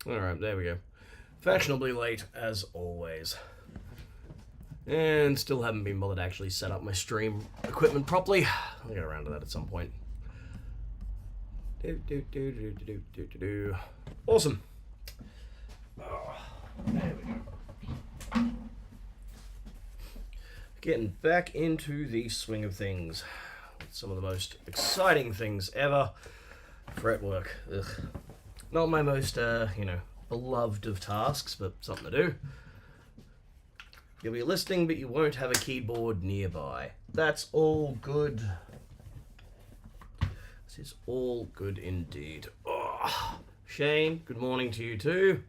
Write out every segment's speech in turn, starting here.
Alright, there we go. Fashionably late, as always. And still haven't been bothered to actually set up my stream equipment properly. I'll get around to that at some point. Awesome. Oh, there we go. Getting back into the swing of things. Some of the most exciting things ever. Fretwork. Ugh. Not my most, beloved of tasks, but something to do. You'll be listening, but you won't have a keyboard nearby. That's all good. This is all good indeed. Oh, Shane, good morning to you too.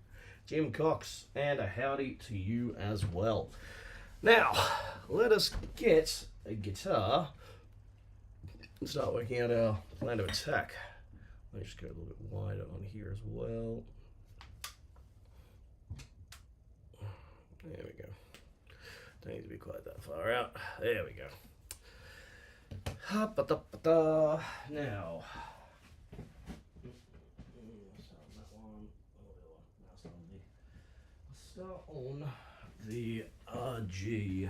Jim Cox, and a howdy to you as well. Now, let us get a guitar and start working out our plan of attack. Let me just go a little bit wider on here as well. There we go. Don't need to be quite that far out. There we go. Now, start on the RG.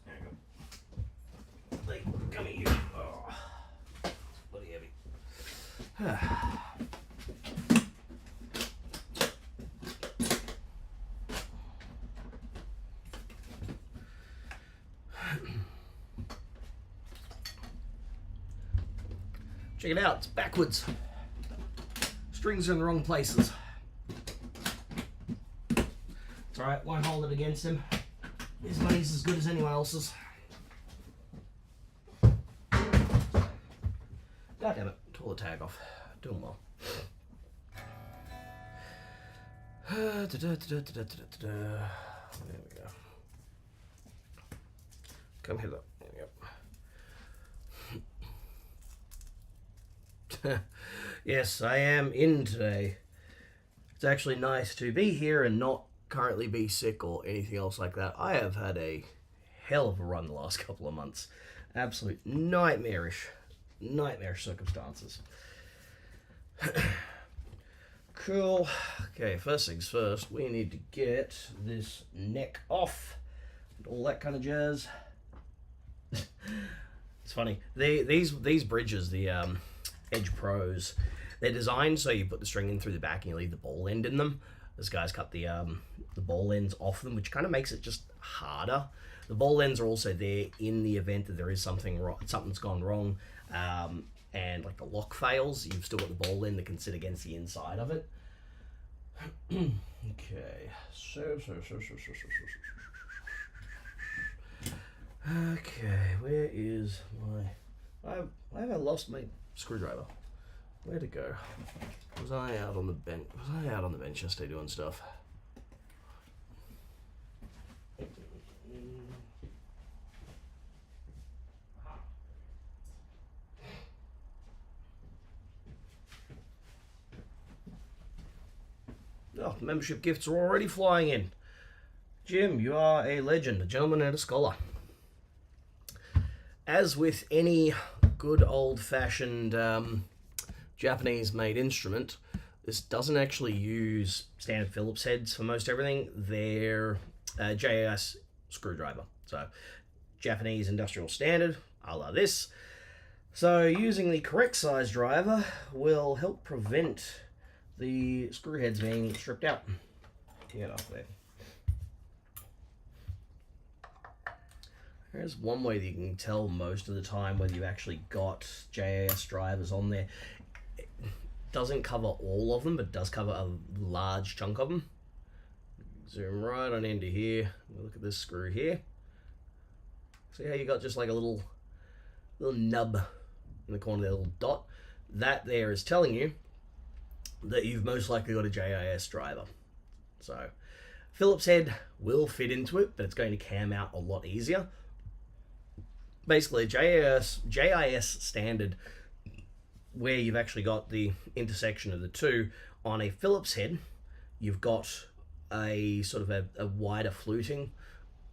There we go. They come at you. Oh, it's bloody heavy. Check it out, it's backwards. Strings are in the wrong places. It's alright, won't hold it against him. His money's as good as anyone else's. God damn it, tore the tag off. Doing well. There we go. Come hit up. There we go. Yes, I am in today. It's actually nice to be here and not currently be sick or anything else like that. I have had a hell of a run the last couple of months. Absolute nightmarish circumstances. Cool. Okay, first things first, we need to get this neck off and all that kind of jazz. It's funny. These bridges, the Edge Pros, they're designed so you put the string in through the back and you leave the ball end in them. This guy's cut the ball ends off them, which kind of makes it just harder. The ball ends are also there in the event that there is something's gone wrong, and like the lock fails, you've still got the ball end that can sit against the inside of it. Okay, okay, where is my... Have I lost my screwdriver? Where'd it go? Was I out on the bench? Was I out on the bench yesterday doing stuff? Oh, membership gifts are already flying in. Jim, you are a legend, a gentleman and a scholar. As with any good old-fashioned Japanese-made instrument, this doesn't actually use standard Phillips heads for most everything. They're JAS screwdriver. So, Japanese industrial standard, a la this. So, using the correct size driver will help prevent the screw heads being stripped out. Get off there. There's one way that you can tell most of the time whether you've actually got JAS drivers on there. It doesn't cover all of them, but it does cover a large chunk of them. Zoom right on into here. Look at this screw here. See how you got just like a little nub in the corner there, a little dot? That there is telling you that you've most likely got a JIS driver. So Phillips head will fit into it, but it's going to cam out a lot easier. Basically, JIS standard, where you've actually got the intersection of the two, on a Phillips head, you've got a sort of a wider fluting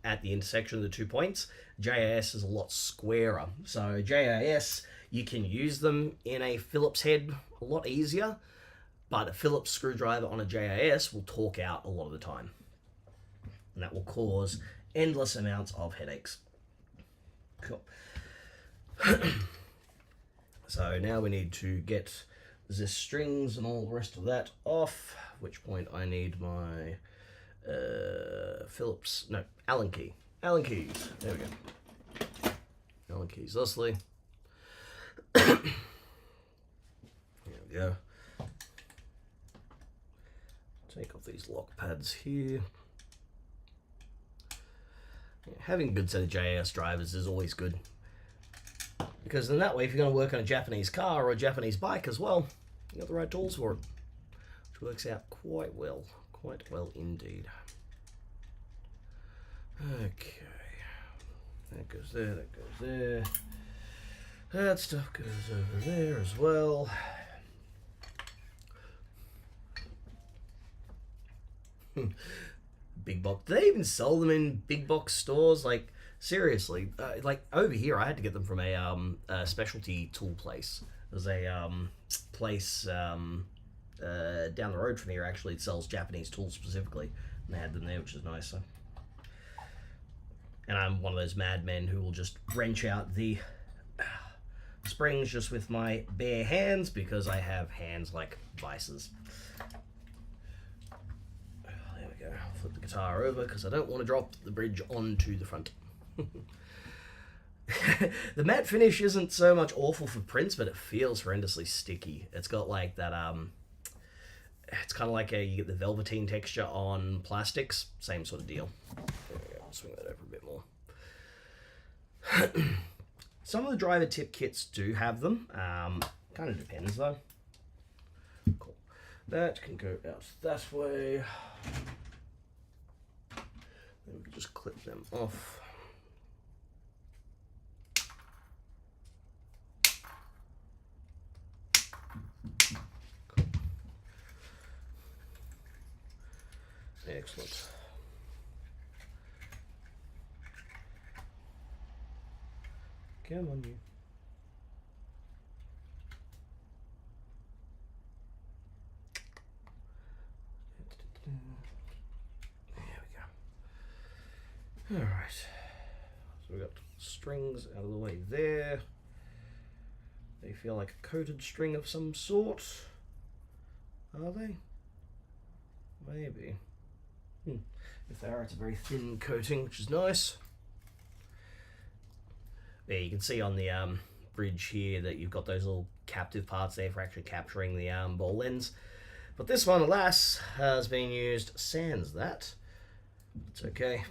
at the intersection of the 2 points. JIS is a lot squarer. So JIS, you can use them in a Phillips head a lot easier. But a Phillips screwdriver on a JAS will torque out a lot of the time. And that will cause endless amounts of headaches. Cool. So now we need to get the strings and all the rest of that off, at which point I need my Allen key. Allen keys. There we go. Allen keys, thusly. There we go. Take off these lock pads here. Yeah, having a good set of JAS drivers is always good. Because in that way, if you're going to work on a Japanese car or a Japanese bike as well, you got the right tools for it. Which works out quite well indeed. Okay. That goes there, that goes there. That stuff goes over there as well. Big box. Do they even sell them in big box stores? Like, seriously, like over here, I had to get them from a specialty tool place. There's a place down the road from here, actually. It sells Japanese tools specifically, and they had them there, which is nice. So. And I'm one of those madmen who will just wrench out the springs just with my bare hands because I have hands like vices. There we go. I'll flip the guitar over because I don't want to drop the bridge onto the front. The matte finish isn't so much awful for prints, but it feels horrendously sticky. It's got like that, it's kind of like you get the velveteen texture on plastics. Same sort of deal. There we go. I'll swing that over a bit more. Some of the driver tip kits do have them. Kind of depends though. Cool. That can go out that way. Then we can just clip them off. Cool. Excellent. Come on, you. There we go. All right. So we got strings out of the way there. They feel like a coated string of some sort. Are they? Maybe. If they are, it's a very thin coating, which is nice. Yeah, you can see on the bridge here that you've got those little captive parts there for actually capturing the ball ends. But this one, alas, has been used sans that. It's okay.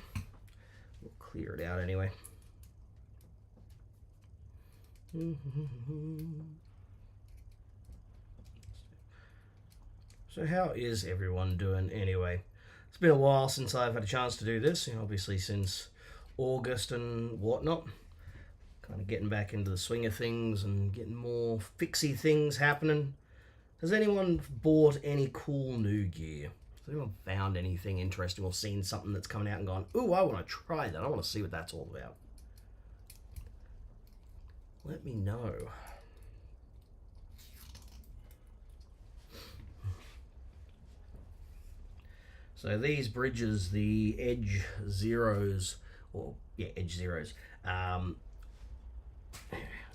We'll clear it out anyway. So how is everyone doing anyway? It's been a while since I've had a chance to do this, obviously since August and whatnot. Kind of getting back into the swing of things and getting more fixy things happening. Has anyone bought any cool new gear? Has anyone found anything interesting or seen something that's coming out and gone, ooh, I want to try that. I want to see what that's all about. Let me know. So these bridges, the Edge Zeros, Edge Zeros.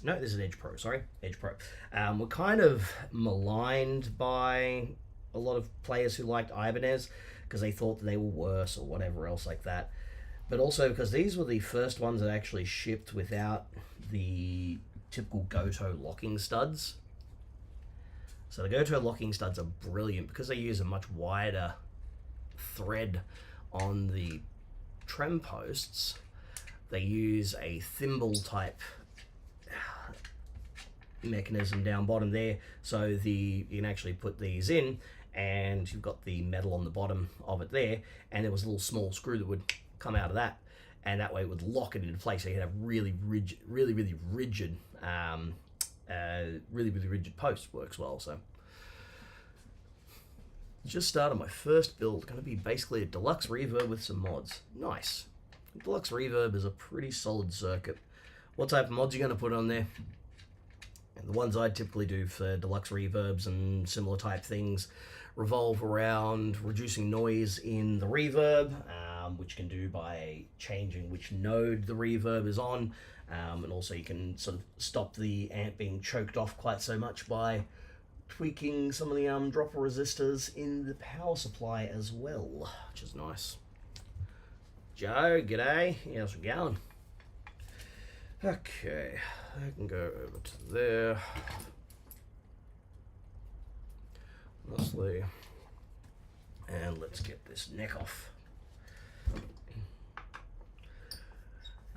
No, this is Edge Pro, sorry, Edge Pro. Were kind of maligned by a lot of players who liked Ibanez because they thought that they were worse or whatever else like that. But also because these were the first ones that actually shipped without the typical Goto locking studs. So the Goto locking studs are brilliant because they use a much wider thread on the trem posts. They use a thimble type mechanism down bottom there, so you can actually put these in and you've got the metal on the bottom of it there, and there was a little small screw that would come out of that, and that way it would lock it into place so you could have really rigid post. Works well. So just started my first build, going to be basically a deluxe reverb with some mods. Nice. Deluxe reverb is a pretty solid circuit. What type of mods are you going to put on there? The ones I typically do for deluxe reverbs and similar type things revolve around reducing noise in the reverb, which you can do by changing which node the reverb is on, and also you can sort of stop the amp being choked off quite so much by tweaking some of the dropper resistors in the power supply as well, which is nice. Joe, g'day. How's it going? Okay, I can go over to there. Mostly. And let's get this neck off.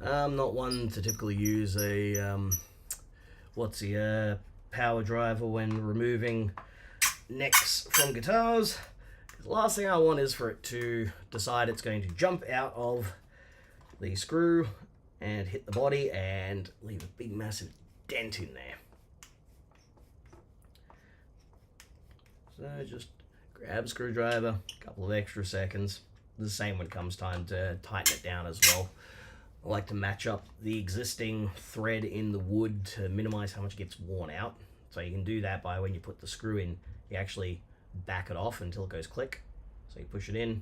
I'm not one to typically use a power driver when removing necks from guitars. The last thing I want is for it to decide it's going to jump out of the screw and hit the body and leave a big massive dent in there. So just grab a screwdriver, a couple of extra seconds. The same when it comes time to tighten it down as well. I like to match up the existing thread in the wood to minimize how much it gets worn out. So you can do that by when you put the screw in, you actually back it off until it goes click. So you push it in.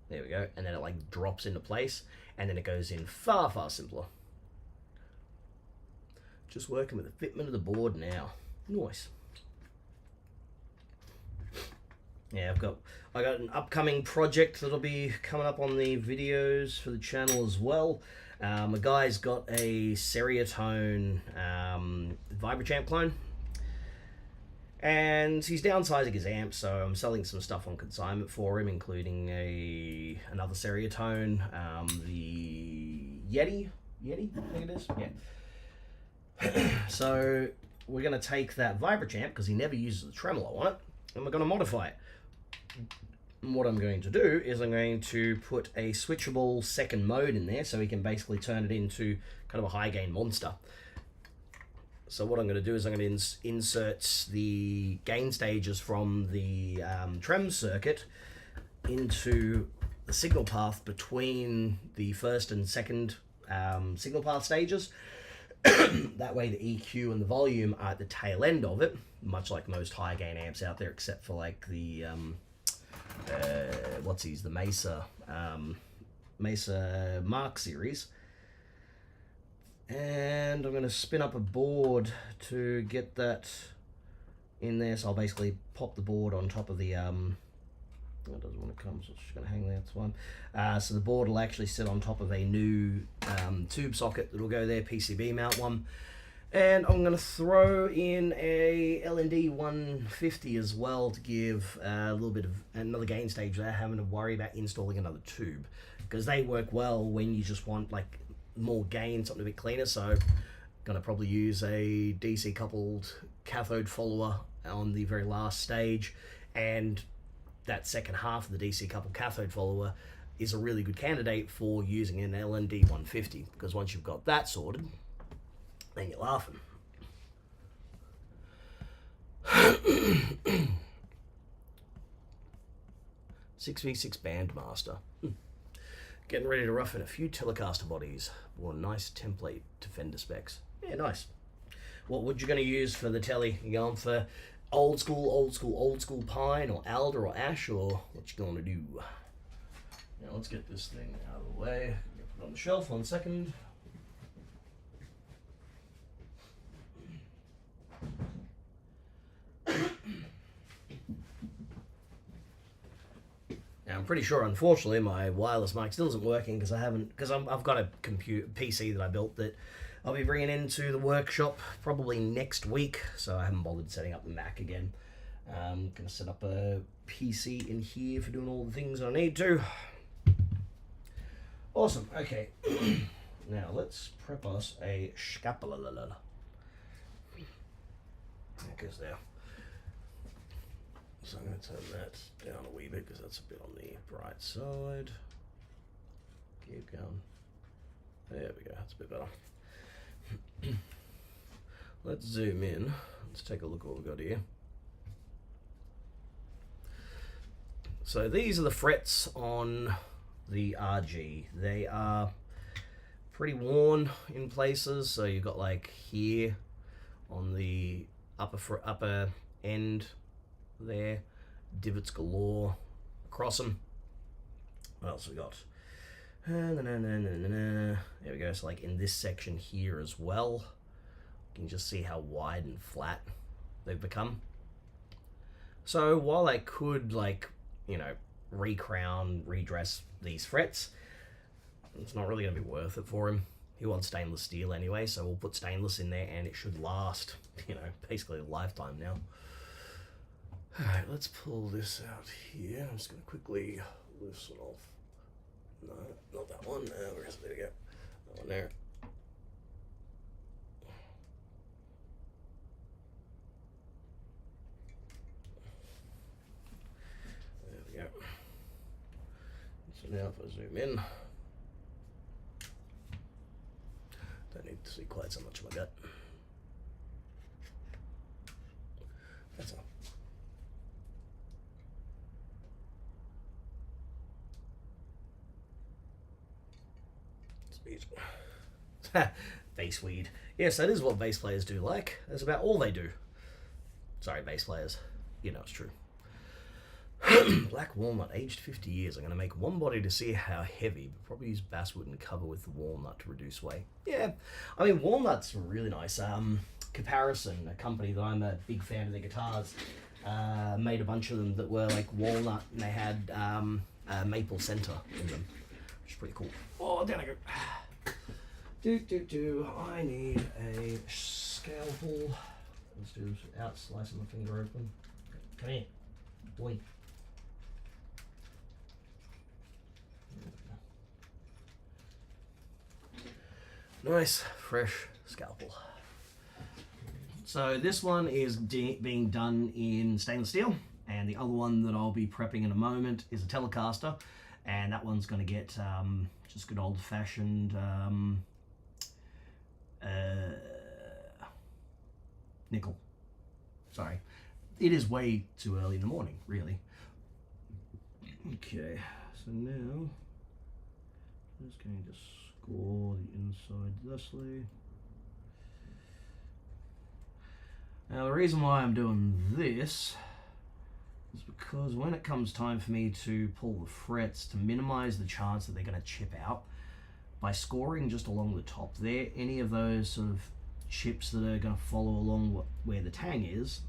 There we go. And then it like drops into place and then it goes in far, far simpler. Just working with the fitment of the board now. Nice. Yeah, I got an upcoming project that'll be coming up on the videos for the channel as well. A guy's got a Seriatone Vibrachamp clone, and he's downsizing his amp, so I'm selling some stuff on consignment for him, including another Seriatone, the Yeti, I think it is, yeah. So we're going to take that Vibrachamp, because he never uses the tremolo on it, and we're going to modify it. And what I'm going to do is I'm going to put a switchable second mode in there, so we can basically turn it into kind of a high gain monster. So what I'm going to do is I'm going to insert the gain stages from the trem circuit into the signal path between the first and second signal path stages. That way the EQ and the volume are at the tail end of it, much like most high gain amps out there, except for like the the Mesa Mark series. And I'm going to spin up a board to get that in there. So I'll basically pop the board on top of the that doesn't want to come, so it's just going to hang there. That's one. So the board will actually sit on top of a new tube socket that will go there, PCB mount one. And I'm going to throw in a LND 150 as well to give a little bit of another gain stage without having to worry about installing another tube, because they work well when you just want like more gain, something a bit cleaner. So I'm going to probably use a DC coupled cathode follower on the very last stage, and that second half of the DC coupled cathode follower is a really good candidate for using an LND 150, because once you've got that sorted, then you're laughing. 6v6 Bandmaster. Getting ready to rough in a few Telecaster bodies. Or a nice template to Fender specs. Yeah, nice. What wood you going to use for the Tele? You going for old school pine or alder or ash, or what you going to do? Now let's get this thing out of the way. Put it on the shelf 1 second. Now, I'm pretty sure, unfortunately, my wireless mic still isn't working because I've got a PC that I built that I'll be bringing into the workshop probably next week, so I haven't bothered setting up the Mac again. I'm going to set up a PC in here for doing all the things I need to. Awesome, okay. Now, let's prep us a scapula. There it goes there. So I'm going to turn that down a wee bit because that's a bit on the bright side. Keep going. There we go, that's a bit better. Let's zoom in. Let's take a look at what we've got here. So these are the frets on the RG. They are pretty worn in places. So you've got like here on the upper end there, divots galore across them. What else we got? There we go. So like in this section here as well, you can just see how wide and flat they've become. So while I could, like, you know, recrown, redress these frets, it's not really going to be worth it for him. He wants stainless steel anyway, so we'll put stainless in there and it should last, you know, basically a lifetime now. Alright, let's pull this out here. I'm just going to quickly loosen off. No, not that one. Where is it? There we go. That one there. There we go. So now if I zoom in, don't need to see quite so much of my gut. That's all. Bass weed. Yes, that is what bass players do like. That's about all they do. Sorry, bass players. You know it's true. Black walnut, aged 50 years. I'm going to make one body to see how heavy, but probably use basswood and cover with walnut to reduce weight. Yeah, I mean, walnut's really nice. Comparison, a company that I'm a big fan of their guitars, made a bunch of them that were like walnut, and they had maple center in them, which is pretty cool. Oh, down I go. I need a scalpel. Let's do out slicing my finger open. Come here, boy. Nice, fresh scalpel. So this one is being done in stainless steel, and the other one that I'll be prepping in a moment is a Telecaster, and that one's going to get just good old-fashioned nickel. Sorry, it is way too early in the morning, really. Okay, so now I'm just going to score the inside thusly. Now the reason why I'm doing this is because when it comes time for me to pull the frets, to minimize the chance that they're going to chip out, by scoring just along the top there, any of those sort of chips that are going to follow along where the tang is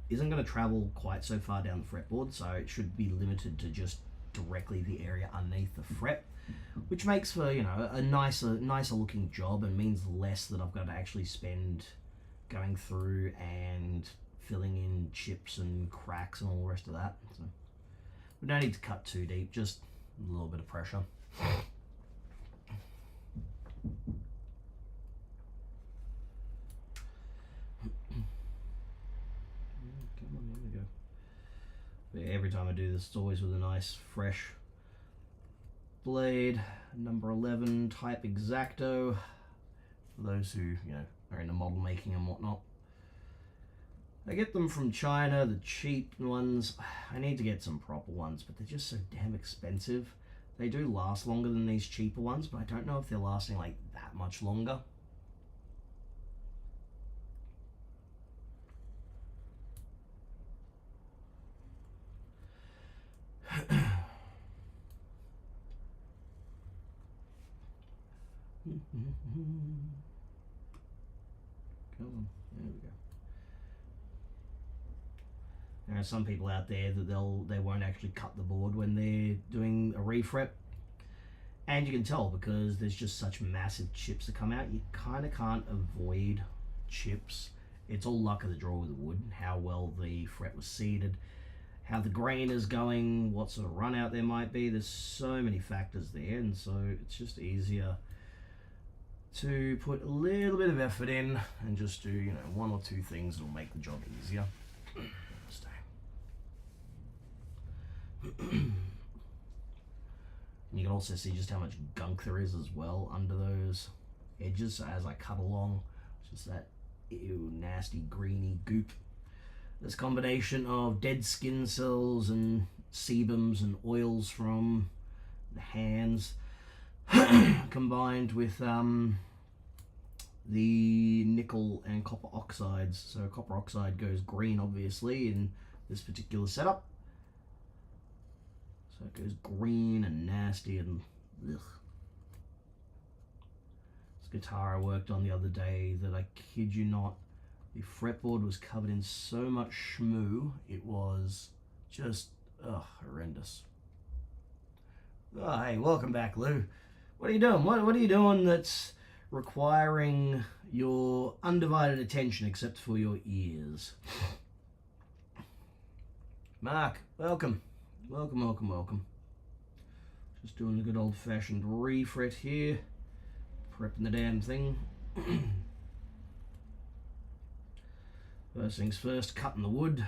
isn't going to travel quite so far down the fretboard, so it should be limited to just directly the area underneath the fret, which makes for, you know, a nicer looking job, and means less that I've got to actually spend going through and filling in chips and cracks and all the rest of that. So we don't need to cut too deep, just a little bit of pressure. Come on, here we go. But every time I do this, it's always with a nice fresh blade, number 11 type X-Acto, for those who, you know, are into model making and whatnot. I get them from China, the cheap ones. I need to get some proper ones, but they're just so damn expensive. They do last longer than these cheaper ones, but I don't know if they're lasting like that much longer. Come on, there we go. There are some people out there that they won't actually cut the board when they're doing a refret, and you can tell because there's just such massive chips that come out. You kind of can't avoid chips. It's all luck of the draw with the wood, how well the fret was seated, how the grain is going, what sort of run out there might be. There's so many factors there, and so it's just easier to put a little bit of effort in and just do, you know, one or two things that'll make the job easier. You can also see just how much gunk there is as well under those edges. So as I cut along, it's just that nasty greeny goop. This combination of dead skin cells and sebums and oils from the hands. combined with the nickel and copper oxides. So copper oxide goes green, obviously, in this particular setup. So it goes green and nasty and ugh. This guitar I worked on the other day that, I kid you not, the fretboard was covered in so much schmoo, it was just horrendous. Oh, hey, welcome back, Lou. What are you doing? What are you doing that's requiring your undivided attention except for your ears? Mark, welcome. Welcome. Just doing the good old-fashioned refret here. Prepping the damn thing. First things first, cutting the wood.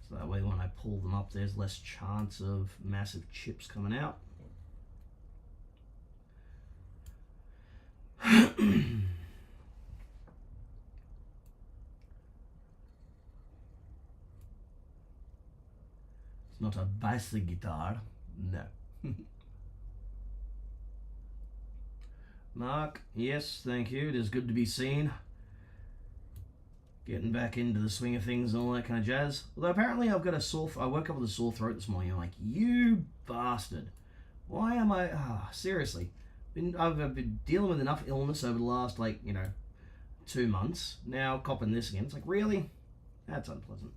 So that way when I pull them up, there's less chance of massive chips coming out. It's not a basic guitar, no. Mark, yes, thank you. It is good to be seen. Getting back into the swing of things and all that kind of jazz. Although apparently I've got a I woke up with a sore throat this morning. I'm like, you bastard. Why am I... seriously. I've been dealing with enough illness over the last, 2 months. Now copping this again. It's like, really? That's unpleasant.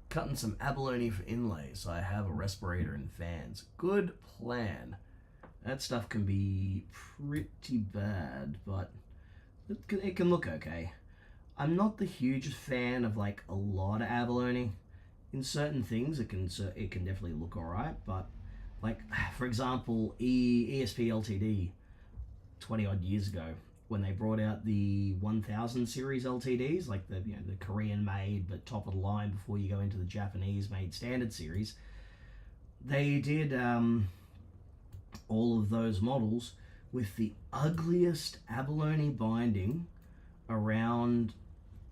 Cutting some abalone for inlays, so I have a respirator and fans. Good plan. That stuff can be pretty bad, but it can look okay. I'm not the hugest fan of a lot of abalone. In certain things, it can definitely look alright, but for example, ESP LTD 20 odd years ago, when they brought out the 1000 series LTDs, the Korean made but top of the line before you go into the Japanese made standard series, they did all of those models with the ugliest abalone binding around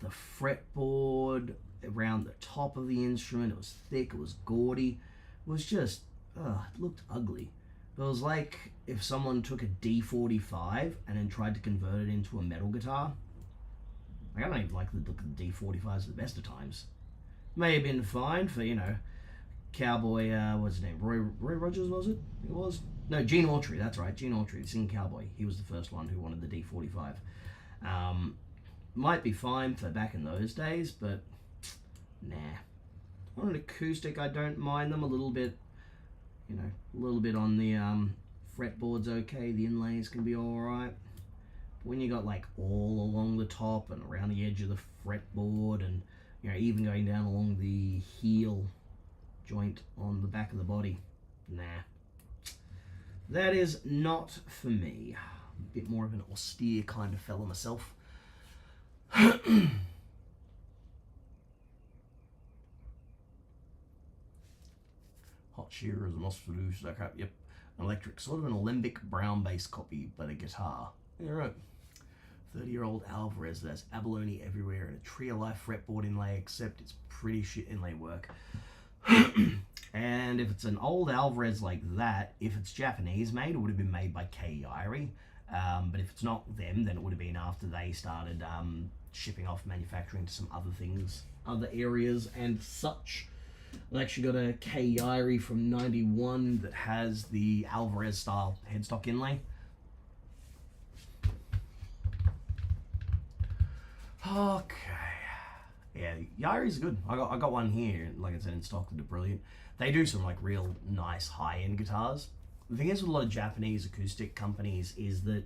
the fretboard, around the top of the instrument. It was thick, it was gaudy, it was just, it looked ugly. It was like if someone took a D45 and then tried to convert it into a metal guitar. I don't even like the look of the D45s at the best of times. May have been fine for, Cowboy, what's his name? Roy Rogers, was it? It was? No, Gene Autry, that's right, Gene Autry, the singing cowboy. He was the first one who wanted the D45. Might be fine for back in those days, but nah. On an acoustic, I don't mind them a little bit. A little bit on the fretboard's okay, the inlays can be alright. But when you got all along the top and around the edge of the fretboard and even going down along the heel joint on the back of the body, nah. That is not for me. A bit more of an austere kind of fella myself. Hot Shearer is a Nosferatu, yep. Electric, sort of an alembic brown bass copy, but a guitar. Yeah, right. 30-year-old Alvarez that has abalone everywhere and a Tree of Life fretboard inlay, except it's pretty shit inlay work. And if it's an old Alvarez like that, if it's Japanese made, it would have been made by Kei. But if it's not them, then it would have been after they started shipping off manufacturing to some other things, other areas and such. I actually got a Kei from 91 that has the Alvarez style headstock inlay. Okay. Yeah, Yairi's good. I got one here, like I said, in stock that are brilliant. They do some real nice high-end guitars. The thing is with a lot of Japanese acoustic companies is that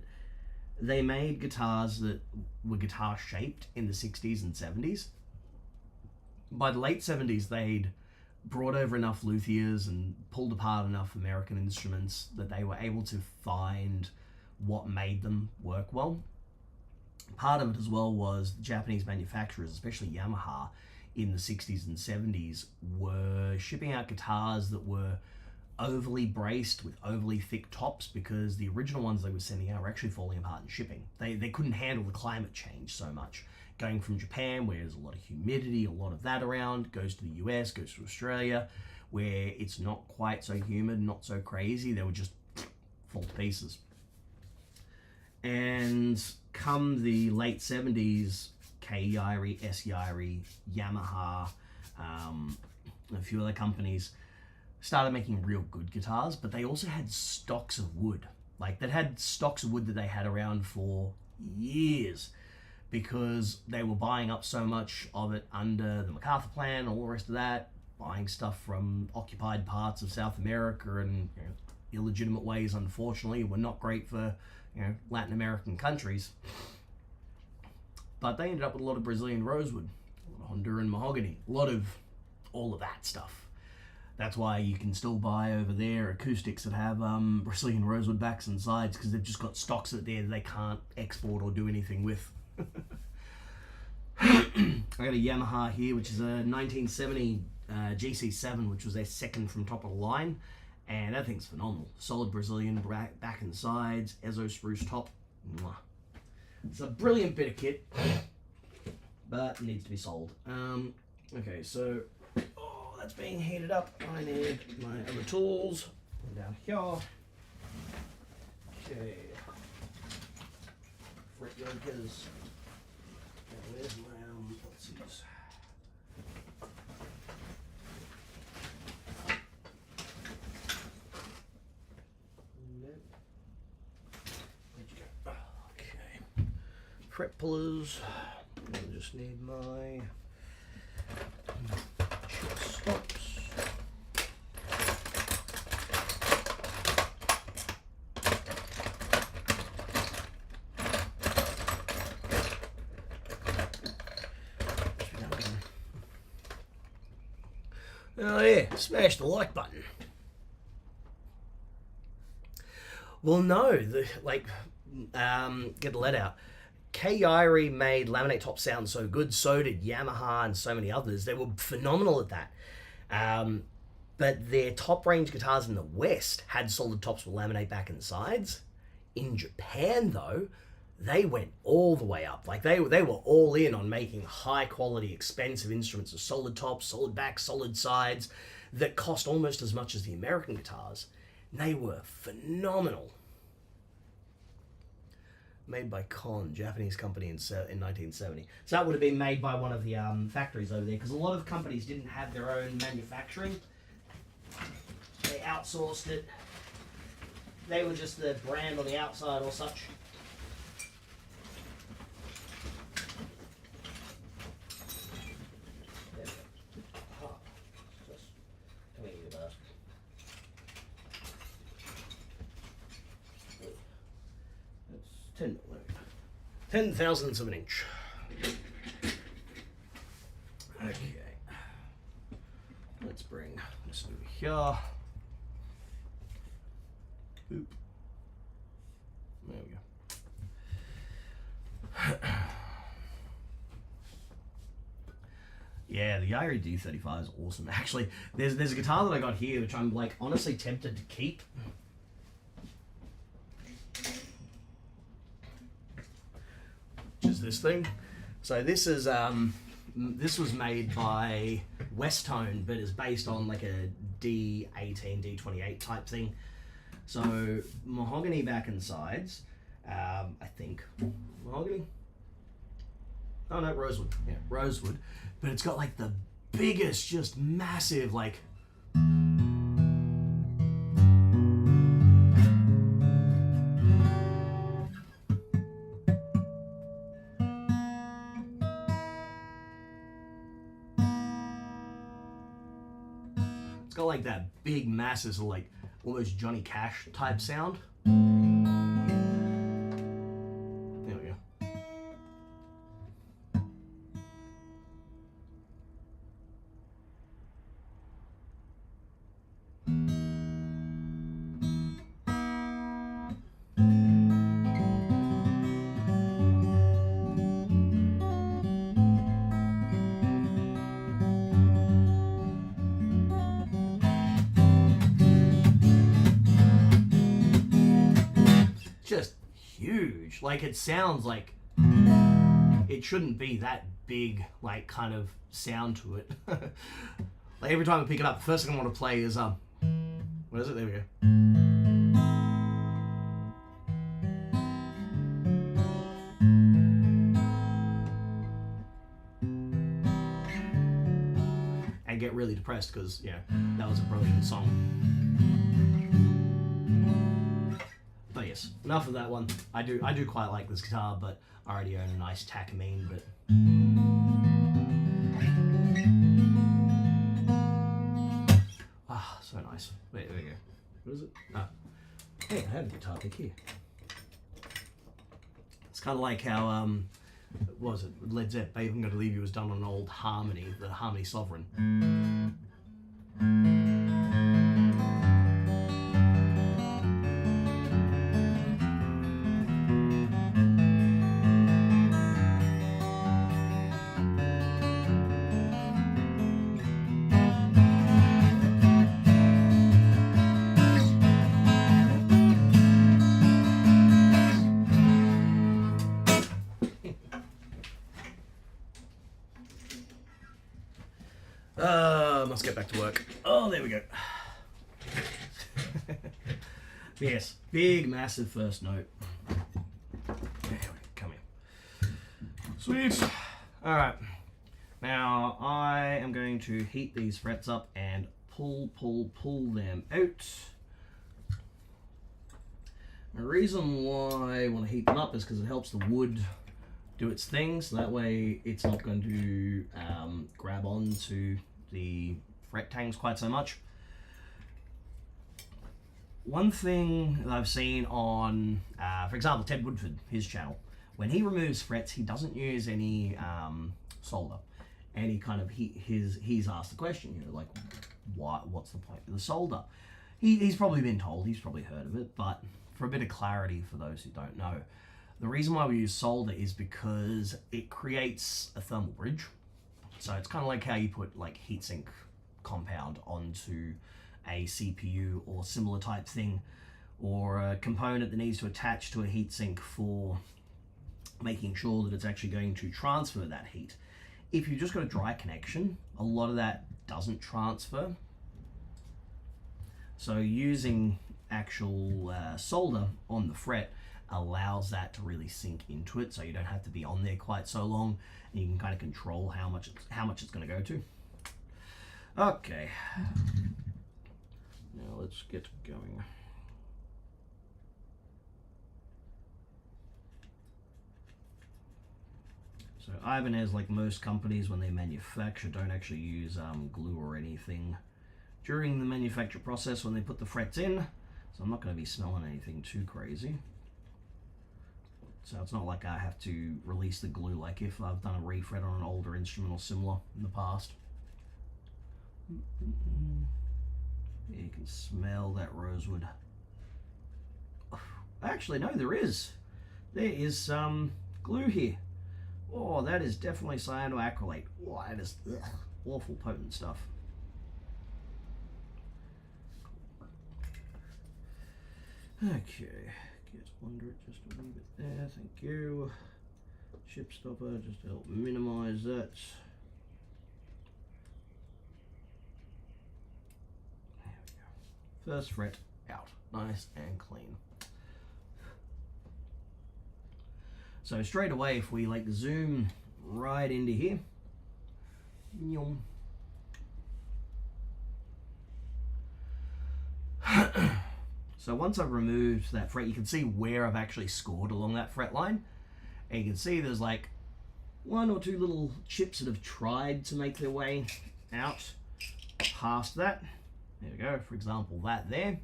they made guitars that were guitar-shaped in the 60s and 70s. By the late 70s, they'd brought over enough luthiers and pulled apart enough American instruments that they were able to find what made them work well. Part of it as well was the Japanese manufacturers, especially Yamaha, in the 60s and 70s, were shipping out guitars that were overly braced with overly thick tops because the original ones they were sending out were actually falling apart in shipping. They couldn't handle the climate change so much. Going from Japan, where there's a lot of humidity, a lot of that around, goes to the US, goes to Australia. where it's not quite so humid, not so crazy, they would just fall to pieces. And come the late 70s, K Yairi, S Yairi, Yamaha, a few other companies started making real good guitars, but they also had stocks of wood. Like, they had stocks of wood that they had around for years because they were buying up so much of it under the MacArthur Plan, all the rest of that, buying stuff from occupied parts of South America and, you know, illegitimate ways, unfortunately, were not great for, you know, Latin American countries. But they ended up with a lot of Brazilian rosewood, a lot of Honduran mahogany, a lot of all of that stuff. That's why you can still buy over there acoustics that have Brazilian rosewood backs and sides, because they've just got stocks that they can't export or do anything with. I got a Yamaha here, which is a 1970 GC7, which was their second from top of the line, and that thing's phenomenal. Solid Brazilian back and sides, Ezo spruce top. Mwah. It's a brilliant bit of kit, but it needs to be sold. Okay, so that's being heated up. I need my other tools down here. Okay, fret yokers. Where's my let's see this. Okay, fret pullers. I just need my stops. Oh yeah, smash the like button. Well, no, get the lead out. K Yairi made laminate top sound so good, so did Yamaha and so many others. They were phenomenal at that. But their top range guitars in the West had solid tops with laminate back and sides. In Japan, though, they went all the way up. Like, they were all in on making high quality, expensive instruments with solid tops, solid backs, solid sides that cost almost as much as the American guitars. And they were phenomenal. Made by Kon, Japanese company in 1970. So that would have been made by one of the factories over there, because a lot of companies didn't have their own manufacturing. They outsourced it. They were just the brand on the outside or such. It's 10 thousandths of an inch. Okay. Let's bring this over here. Oop. There we go. Yeah, the Yairi D35 is awesome. Actually, there's a guitar that I got here which I'm like honestly tempted to keep. Which is this thing. So this is this was made by Westone, but is based on like a D18, D28 type thing. So mahogany back and sides, I think. Mahogany? Oh no, rosewood. Yeah, rosewood. But it's got like the biggest, just massive, like... It's got like that big, massive, like almost Johnny Cash type sound. There we go. Just huge. Like, it sounds like it shouldn't be that big, like, kind of sound to it. Like every time I pick it up, the first thing I want to play is what is it? There we go. And get really depressed because, you know, that was a brilliant song. But yes, enough of that one. I do quite like this guitar, but I already own a nice Takamine, but so nice. Wait, there we go. What is it? Ah. Hey, I have a guitar pick here. It's kind of like how, what was it? Led Zepp, Babe I'm Gonna Leave You was done on an old Harmony, the Harmony Sovereign. Must get back to work. Oh, there we go. Yes, big, massive first note. Come here. Sweet. All right. Now I am going to heat these frets up and pull them out. The reason why I want to heat them up is because it helps the wood do its thing, so that way it's not going to grab on to the fret tangs quite so much. One thing that I've seen on, for example, Ted Woodford, his channel, when he removes frets, he doesn't use any solder, and he kind of he's asked the question, you know, like, what's the point of the solder? He's probably been told, he's probably heard of it, but for a bit of clarity for those who don't know, the reason why we use solder is because it creates a thermal bridge. So it's kind of like how you put like heatsink compound onto a CPU or similar type thing, or a component that needs to attach to a heatsink for making sure that it's actually going to transfer that heat. If you've just got a dry connection, a lot of that doesn't transfer. So using actual solder on the fret allows that to really sink into it, so you don't have to be on there quite so long, and you can kind of control how much it's going to go to. Okay, now let's get going. So Ibanez, like most companies when they manufacture, don't actually use glue or anything during the manufacture process when they put the frets in, so I'm not going to be smelling anything too crazy. So it's not like I have to release the glue like if I've done a refret on an older instrument or similar in the past. Yeah, you can smell that rosewood. Actually, no, there is. There is some glue here. Oh, that is definitely cyanoacrylate. Oh, that is awful potent stuff. Okay. Get under it just a little bit there, thank you. Chip stopper just to help minimize that. There we go. First fret out, nice and clean. So straight away, if we like zoom right into here, so once I've removed that fret, you can see where I've actually scored along that fret line. And you can see there's like one or two little chips that have tried to make their way out past that. There we go, for example, that there.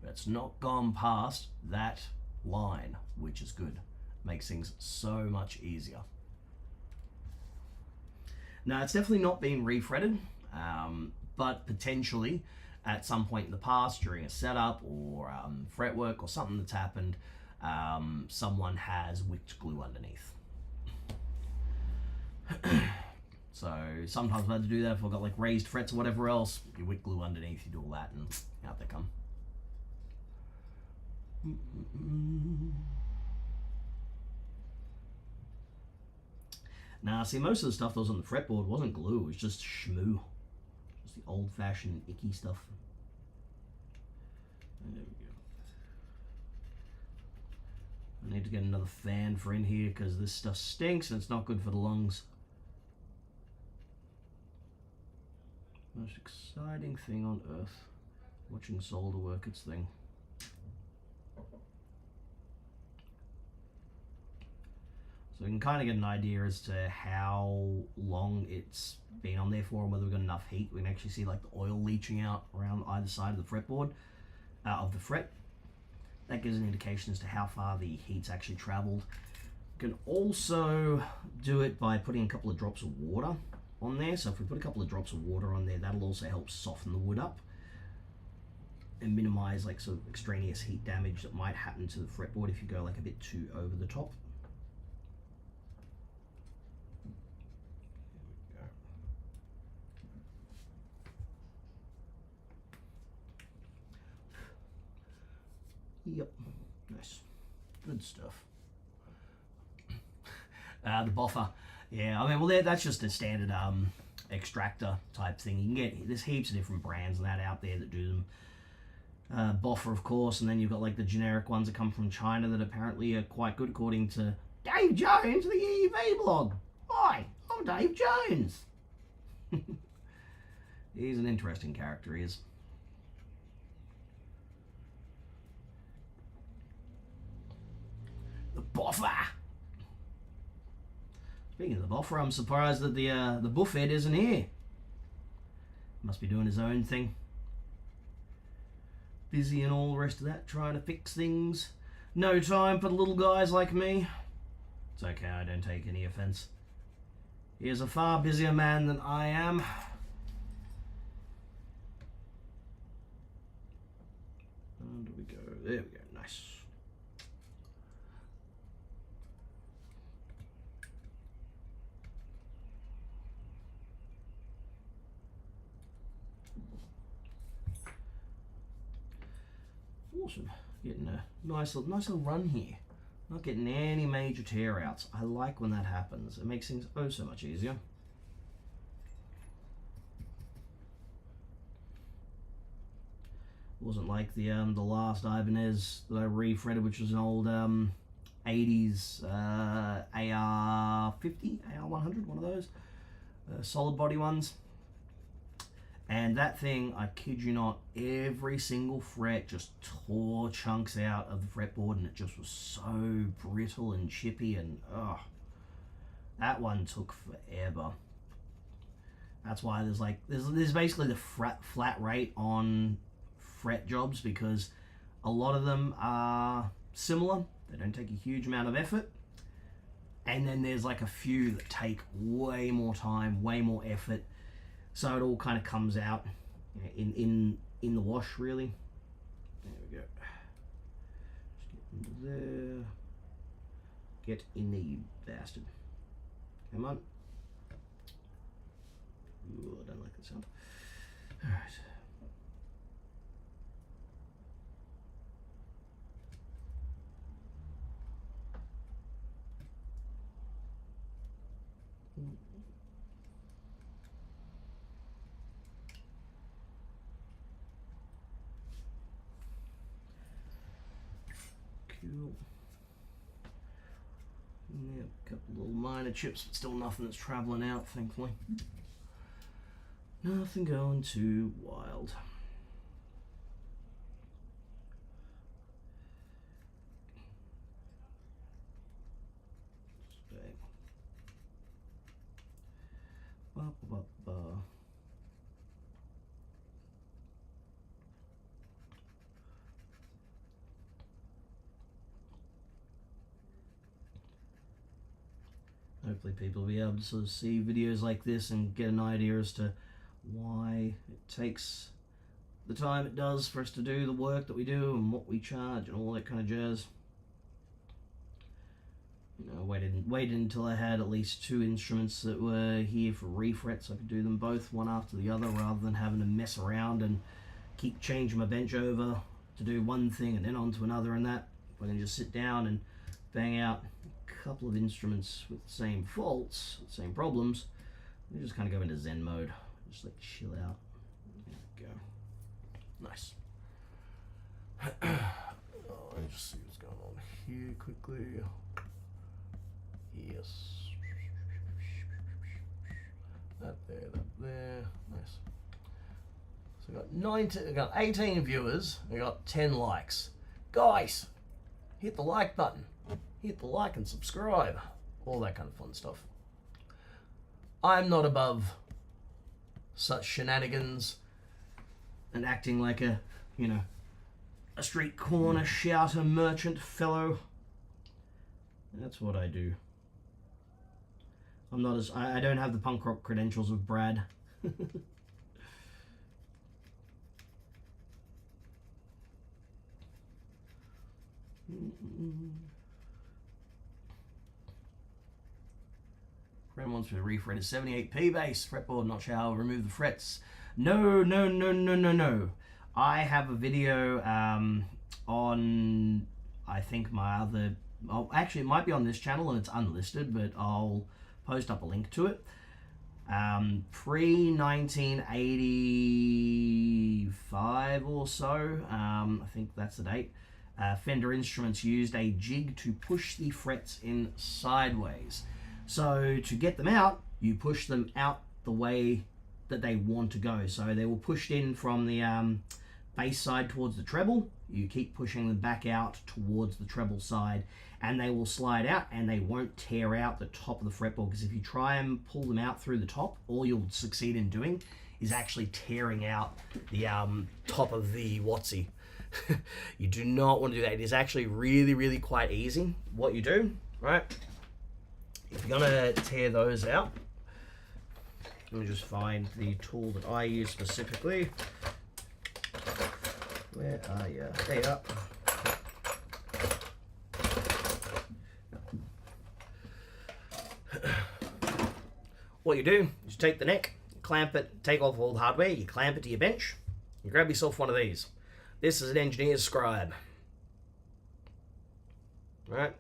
But it's not gone past that line, which is good. Makes things so much easier. Now, it's definitely not been refretted, but potentially at some point in the past during a setup or fretwork or something that's happened, someone has wicked glue underneath. So sometimes I've had to do that if I've got like raised frets or whatever else. You wick glue underneath, you do all that, and out they come. Now, see, most of the stuff that was on the fretboard wasn't glue, it was just shmoo. the old-fashioned icky stuff. There we go. I need to get another fan for in here because this stuff stinks and it's not good for the lungs. Most exciting thing on earth, watching solder work its thing. So we can kind of get an idea as to how long it's been on there for and whether we've got enough heat. We can actually see like the oil leaching out around either side of the fretboard, of the fret. That gives an indication as to how far the heat's actually traveled. You can also do it by putting a couple of drops of water on there. So if we put a couple of drops of water on there, that'll also help soften the wood up and minimize like sort of extraneous heat damage that might happen to the fretboard if you go like a bit too over the top. Yep, nice, good stuff. The buffer, yeah, I mean, well, that's just a standard extractor type thing. You can get, there's heaps of different brands and that out there that do them. Buffer, of course, and then you've got like the generic ones that come from China that apparently are quite good, according to Dave Jones, the EEV blog. Hi, I'm Dave Jones. He's an interesting character, he is. The buffer. Speaking of the buffer, I'm surprised that the buffhead isn't here. Must be doing his own thing. Busy and all the rest of that, trying to fix things. No time for the little guys like me. It's okay, I don't take any offense. He is a far busier man than I am. Where do we go? There we go, nice. Awesome, getting a nice little run here. Not getting any major tear outs. I like when that happens. It makes things oh so much easier. It wasn't like the last Ibanez that I refretted, which was an old 80s AR50, AR100, one of those solid body ones. And that thing, I kid you not, every single fret just tore chunks out of the fretboard, and it just was so brittle and chippy, and oh, that one took forever. That's why there's like there's basically the flat rate on fret jobs, because a lot of them are similar. They don't take a huge amount of effort, and then there's like a few that take way more time, way more effort. So it all kind of comes out in the wash, really. There we go. Just get into there. Get in there, you bastard. Come on. Ooh, I don't like that sound. All right. Cool. Yeah, a couple little minor chips, but still nothing that's traveling out, thankfully. Nothing going too wild. Hopefully people will be able to sort of see videos like this and get an idea as to why it takes the time it does for us to do the work that we do and what we charge and all that kind of jazz. You know, waited until I had at least 2 instruments that were here for refret, so I could do them both one after the other, rather than having to mess around and keep changing my bench over to do one thing and then on to another and that. If I can just sit down and bang out a couple of instruments with the same faults, the same problems, you just kind of go into Zen mode, just like chill out. Nice. Let me just see what's going on here quickly. Yes. That there. Nice. So I got 18 viewers. I got 10 likes. Guys, hit the like button. Hit the like and subscribe. All that kind of fun stuff. I'm not above such shenanigans and acting like a, you know, a street corner shouter merchant fellow. That's what I do. I'm not as... I don't have the punk rock credentials of Brad. Friend wants me to refret a 78p bass. Fretboard, not sure how I'll remove the frets. No. I have a video on, I think, my other... Oh, actually, it might be on this channel and it's unlisted, but I'll post up a link to it. Pre-1985 or so, I think that's the date, Fender Instruments used a jig to push the frets in sideways. So to get them out, you push them out the way that they want to go. So they were pushed in from the bass side towards the treble. You keep pushing them back out towards the treble side and they will slide out and they won't tear out the top of the fretboard, because if you try and pull them out through the top, all you'll succeed in doing is actually tearing out the top of the Watsy. You do not want to do that. It is actually really quite easy. What you do, right? If you're gonna tear those out, let me just find the tool that I use specifically. Where are you? There you are. What you do is you take the neck, clamp it, take off all the hardware, you clamp it to your bench, you grab yourself one of these. This is an engineer's scribe. Right?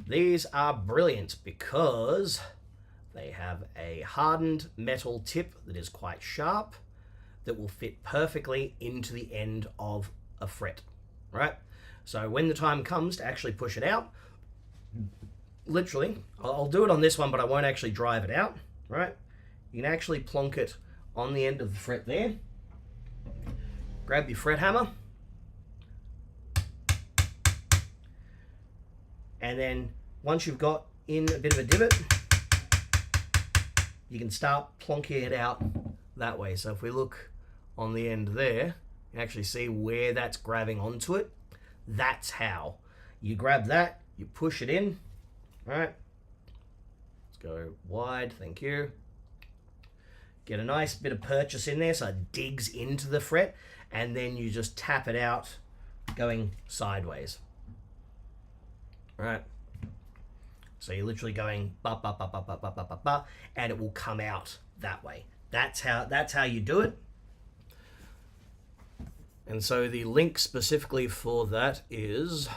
These are brilliant because they have a hardened metal tip that is quite sharp, that will fit perfectly into the end of a fret, right? So when the time comes to actually push it out, literally, I'll do it on this one, but I won't actually drive it out, right? You can actually plonk it on the end of the fret there, grab your fret hammer, and then once you've got in a bit of a divot, you can start plonking it out that way. So if we look on the end there, you can actually see where that's grabbing onto it. That's how. You grab that, you push it in, right? Let's go wide, thank you. Get a nice bit of purchase in there so it digs into the fret, and then you just tap it out going sideways. Right? So you're literally going ba ba ba ba ba ba ba ba ba, and it will come out that way. That's how you do it. And so the link specifically for that is,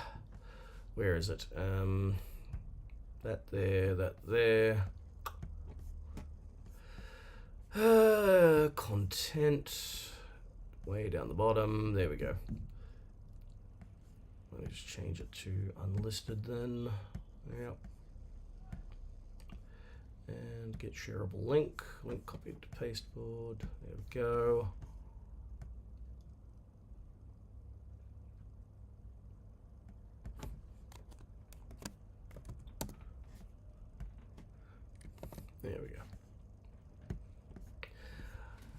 where is it? That there. Content, way down the bottom. There we go. Let me just change it to unlisted then. Yep. And get shareable link. Link copied to pasteboard. There we go. There we go.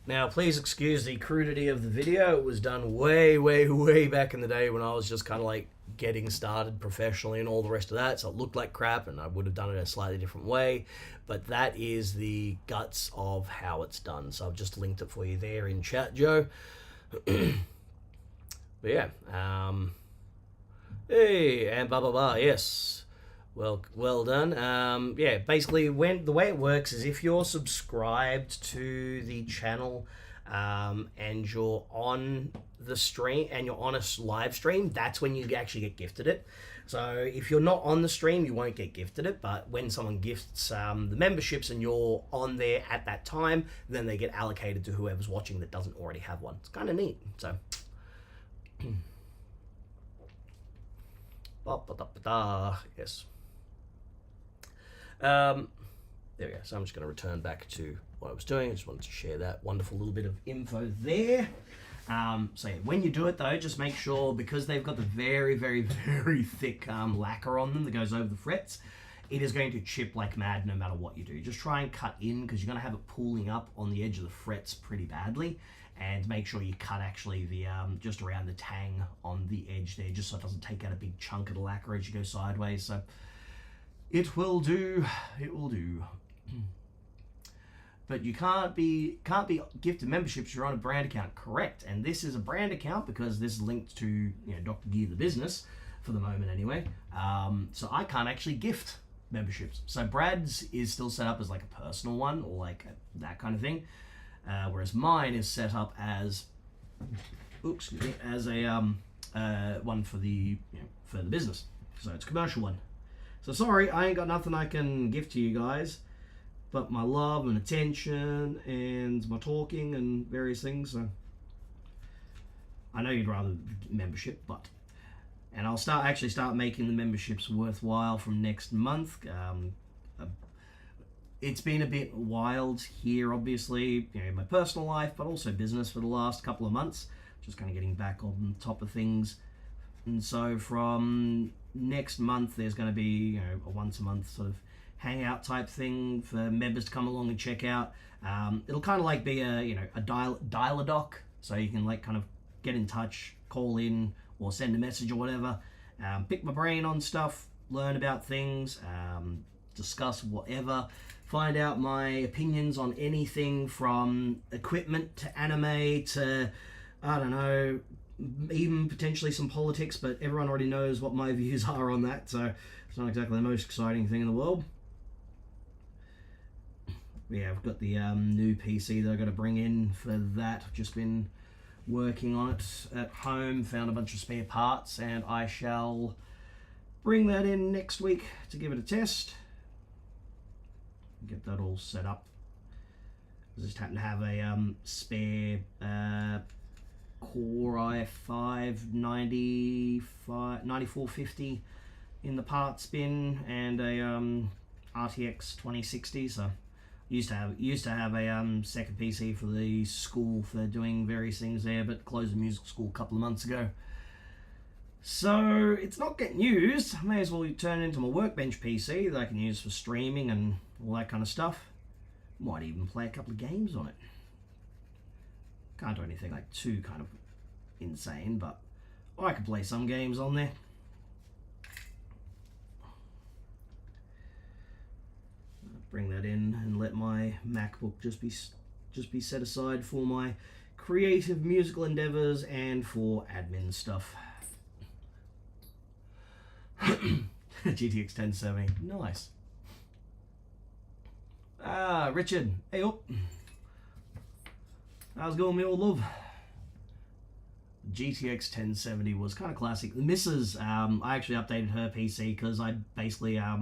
Now, please excuse the crudity of the video. It was done way back in the day when I was just kind of like getting started professionally and all the rest of that. So it looked like crap, and I would have done it a slightly different way. But that is the guts of how it's done. So I've just linked it for you there in chat, Joe. But yeah. Hey, and blah, blah, blah. Yes. Well done. Yeah, basically the way it works is if you're subscribed to the channel and you're on the stream and you're on a live stream, that's when you actually get gifted it. So if you're not on the stream, you won't get gifted it, but when someone gifts the memberships and you're on there at that time, then they get allocated to whoever's watching that doesn't already have one. It's kind of neat. So yes. There we go. So I'm just going to return back to what I was doing. I just wanted to share that wonderful little bit of info there. So yeah, when you do it though, just make sure, because they've got the very, very, very thick lacquer on them that goes over the frets, it is going to chip like mad no matter what you do. Just try and cut in, because you're going to have it pooling up on the edge of the frets pretty badly, and make sure you cut actually the just around the tang on the edge there, just so it doesn't take out a big chunk of the lacquer as you go sideways. So it will do. It will do. But you can't be gifted memberships. You're on a brand account, correct? And this is a brand account because this is linked to Dr. Gear the business for the moment anyway. So I can't actually gift memberships. So Brad's is still set up as like a personal one or like that kind of thing, whereas mine is set up as a one for the for the business. So it's a commercial one. So sorry, I ain't got nothing I can give to you guys, but my love and attention and my talking and various things. So I know you'd rather membership, and I'll start making the memberships worthwhile from next month. It's been a bit wild here, obviously, my personal life, but also business for the last couple of months. Just kind of getting back on top of things. And so from next month, there's going to be a once a month sort of hangout type thing for members to come along and check out. It'll kind of like be a dial-a-doc, so you can like kind of get in touch, call in, or send a message or whatever. Pick my brain on stuff, learn about things, discuss whatever, find out my opinions on anything from equipment to anime to, I don't know, even potentially some politics, but everyone already knows what my views are on that, so it's not exactly the most exciting thing in the world. Yeah, I've got the new PC that I've got to bring in for that. I've just been working on it at home, found a bunch of spare parts, and I shall bring that in next week to give it a test. Get that all set up. I just happen to have a spare Core i5 9450 in the parts bin, and a RTX 2060. So used to have a second PC for the school for doing various things there, but closed the music school a couple of months ago. So it's not getting used. I may as well turn it into my workbench PC that I can use for streaming and all that kind of stuff. Might even play a couple of games on it. Can't do anything like too kind of insane, but I can play some games on there. Bring that in and let my MacBook just be set aside for my creative musical endeavors and for admin stuff. GTX 1070, nice. Richard, hey up. How's it going, me old love? GTX 1070 was kind of classic. The missus, I actually updated her PC because I basically I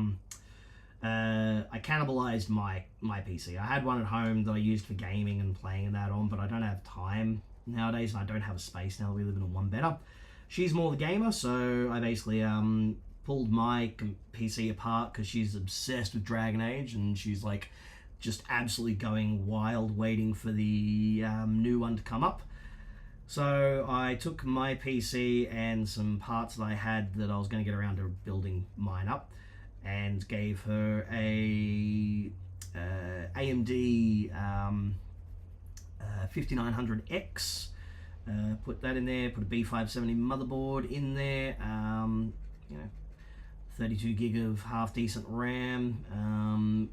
cannibalized my PC. I had one at home that I used for gaming and playing that on, but I don't have time nowadays, and I don't have a space now that we live in a one-bedder. She's more the gamer, so I basically pulled my PC apart because she's obsessed with Dragon Age, and she's like just absolutely going wild waiting for the new one to come up. So I took my PC and some parts that I had that I was going to get around to building mine up, and gave her a AMD 5900X. Put that in there. Put a B570 motherboard in there. 32 gig of half decent RAM.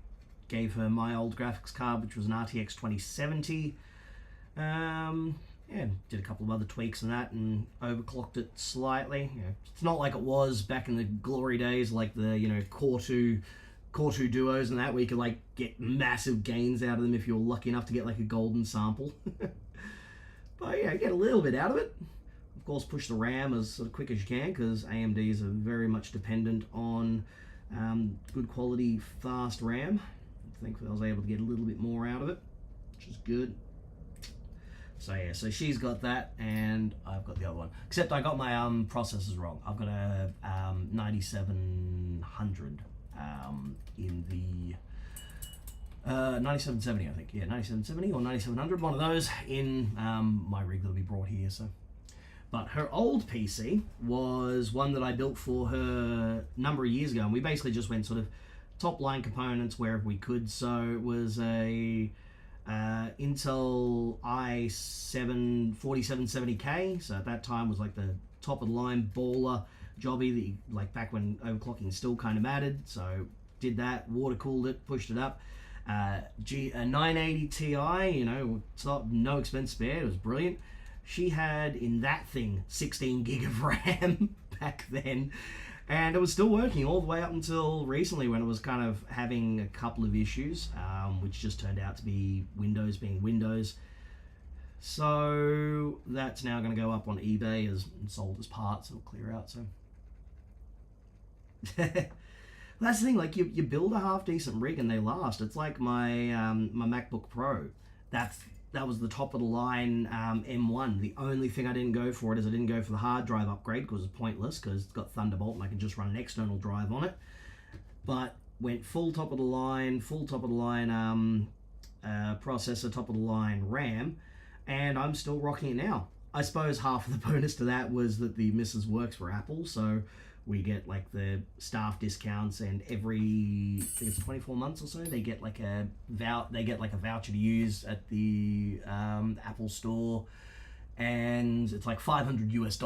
Gave her my old graphics card, which was an RTX 2070. Yeah, did a couple of other tweaks and that, and overclocked it slightly. It's not like it was back in the glory days, like the Core 2 duos and that, where you could like get massive gains out of them if you're lucky enough to get like a golden sample. But yeah, get a little bit out of it. Of course, push the RAM as sort of quick as you can, because AMDs are very much dependent on good quality, fast RAM. Thankfully, I was able to get a little bit more out of it, which is good. So yeah, so she's got that, and I've got the other one. Except I got my processors wrong. I've got a 9700 in the 9770, I think. Yeah, 9770 or 9700, one of those in my rig that'll be brought here. So, but her old PC was one that I built for her a number of years ago, and we basically just went sort of top line components wherever we could. So it was a Intel i7 4770K, so at that time was like the top of the line baller jobby that you, like back when overclocking still kind of mattered. So did that, water cooled it, pushed it up. A 980 Ti, you know, it's not no expense spared. It was brilliant. She had in that thing 16 gig of RAM back then, and it was still working all the way up until recently, when it was kind of having a couple of issues, which just turned out to be Windows being Windows. So that's now going to go up on eBay as sold as parts. It'll clear out. So that's the thing. Like you build a half decent rig and they last. It's like my my MacBook Pro. That was the top of the line M1. The only thing I didn't go for it is I didn't go for the hard drive upgrade, because it's pointless, because it's got Thunderbolt and I can just run an external drive on it. But went full top of the line processor, top of the line RAM, and I'm still rocking it now. I suppose half of the bonus to that was that the missus works for Apple, so we get like the staff discounts, and every, I think it's 24 months or so, they get like a voucher to use at the Apple store, and it's like $500 US.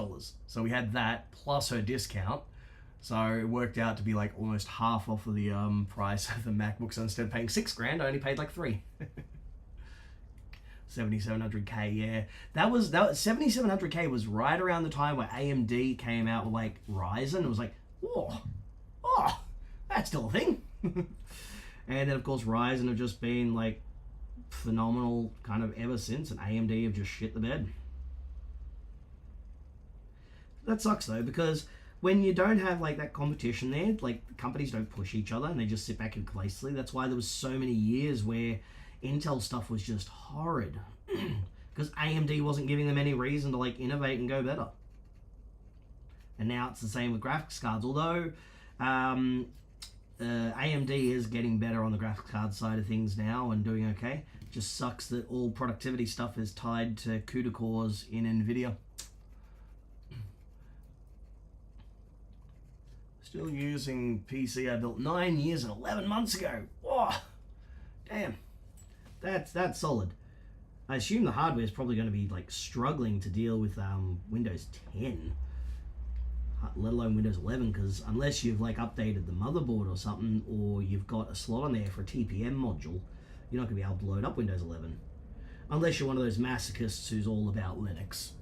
So we had that plus her discount, so it worked out to be like almost half off of the price of the MacBook. So instead of paying $6,000, I only paid like $3,000. 7700K, yeah. That was 7700K was right around the time where AMD came out with like Ryzen. It was like, oh, that's still a thing. And then of course Ryzen have just been like phenomenal kind of ever since, and AMD have just shit the bed. That sucks though, because when you don't have like that competition there, like companies don't push each other and they just sit back complacently. That's why there was so many years where Intel stuff was just horrid, because AMD wasn't giving them any reason to like innovate and go better. And now it's the same with graphics cards, although AMD is getting better on the graphics card side of things now and doing okay. Just sucks that all productivity stuff is tied to CUDA cores in NVIDIA. Still using PC I built 9 years and 11 months ago. Whoa, damn. That's solid. I assume the hardware is probably going to be like struggling to deal with Windows 10, let alone Windows 11, because unless you've like updated the motherboard or something, or you've got a slot on there for a TPM module, you're not going to be able to load up Windows 11. Unless you're one of those masochists who's all about Linux.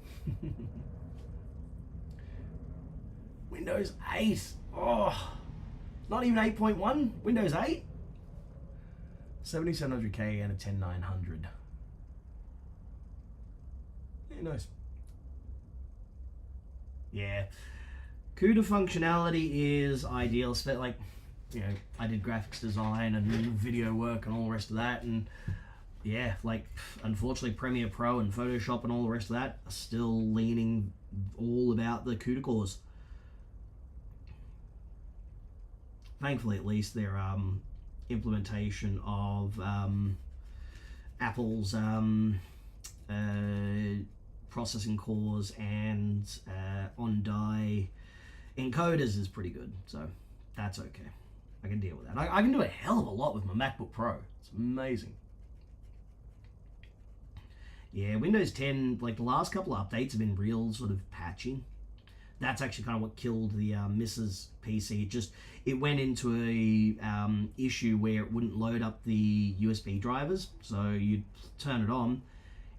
Windows 8. Oh, not even 8.1. Windows 8. 7700K and a 10900. Yeah, nice. Yeah, CUDA functionality is ideal. Like, you know, I did graphics design and video work and all the rest of that, and yeah, like unfortunately Premiere Pro and Photoshop and all the rest of that are still leaning all about the CUDA cores. Thankfully, at least their implementation of Apple's processing cores and on-die encoders is pretty good, so that's okay. I can deal with that. I can do a hell of a lot with my MacBook Pro. It's amazing. Yeah, Windows 10, like the last couple of updates have been real sort of patchy. That's actually kind of what killed the Mrs. PC. It went into a issue where it wouldn't load up the USB drivers. So you'd turn it on,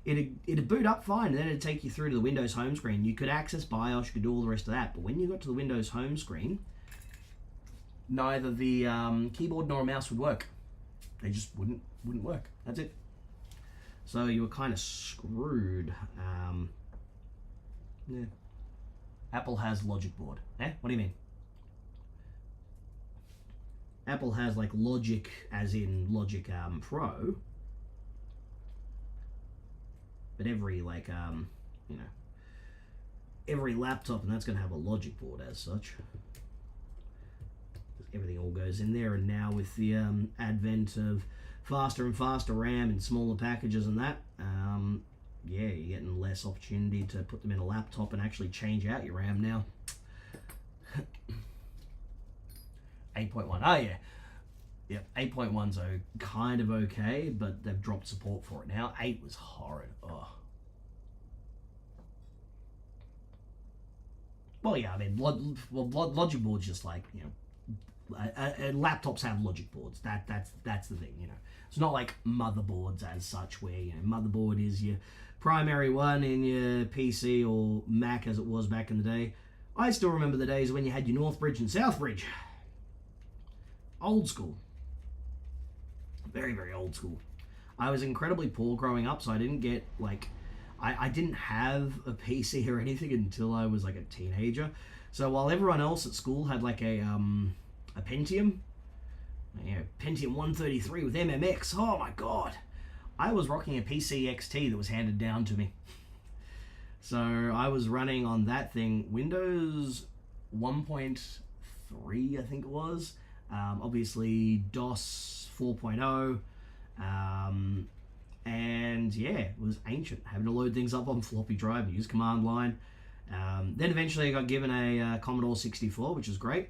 it'd boot up fine, and then it'd take you through to the Windows home screen. You could access BIOS, you could do all the rest of that. But when you got to the Windows home screen, neither the keyboard nor a mouse would work. They just wouldn't work. That's it. So you were kind of screwed. Yeah. Apple has Logic board. Eh? What do you mean? Apple has like Logic, as in Logic Pro. But every like you know, every laptop, and that's going to have a Logic board as such. Everything all goes in there, and now with the advent of faster and faster RAM in smaller packages and that, yeah, you're getting less opportunity to put them in a laptop and actually change out your RAM now. 8.1, oh yeah. Yep, 8.1's kind of okay, but they've dropped support for it now. 8 was horrid. Oh. Well, yeah, I mean, Logic board's just like, you know, laptops have Logic boards. That's the thing, you know. It's not like motherboards as such, where, you know, motherboard is your primary one in your PC or Mac as it was back in the day. I still remember the days when you had your Northbridge and Southbridge. Old school. Very, very old school. I was incredibly poor growing up, so I didn't get, like, I didn't have a PC or anything until I was, like, a teenager. So while everyone else at school had, like, a Pentium, you know, Pentium 133 with MMX, oh my god, I was rocking a PC XT that was handed down to me. So I was running on that thing, Windows 1.3, I think it was, obviously DOS 4.0, and yeah, it was ancient, having to load things up on floppy drive and use command line. Then eventually I got given a Commodore 64, which was great.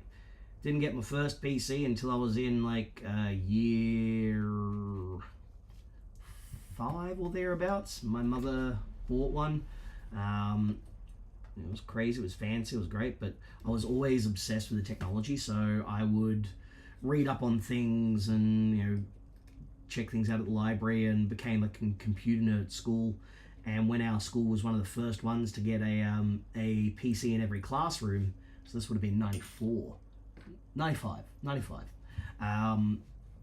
Didn't get my first PC until I was in like year 5 or thereabouts. My mother bought one. It was crazy, it was fancy, it was great, but I was always obsessed with the technology, so I would read up on things and, you know, check things out at the library, and became a computer nerd at school. And when our school was one of the first ones to get a PC in every classroom, so this would have been 95.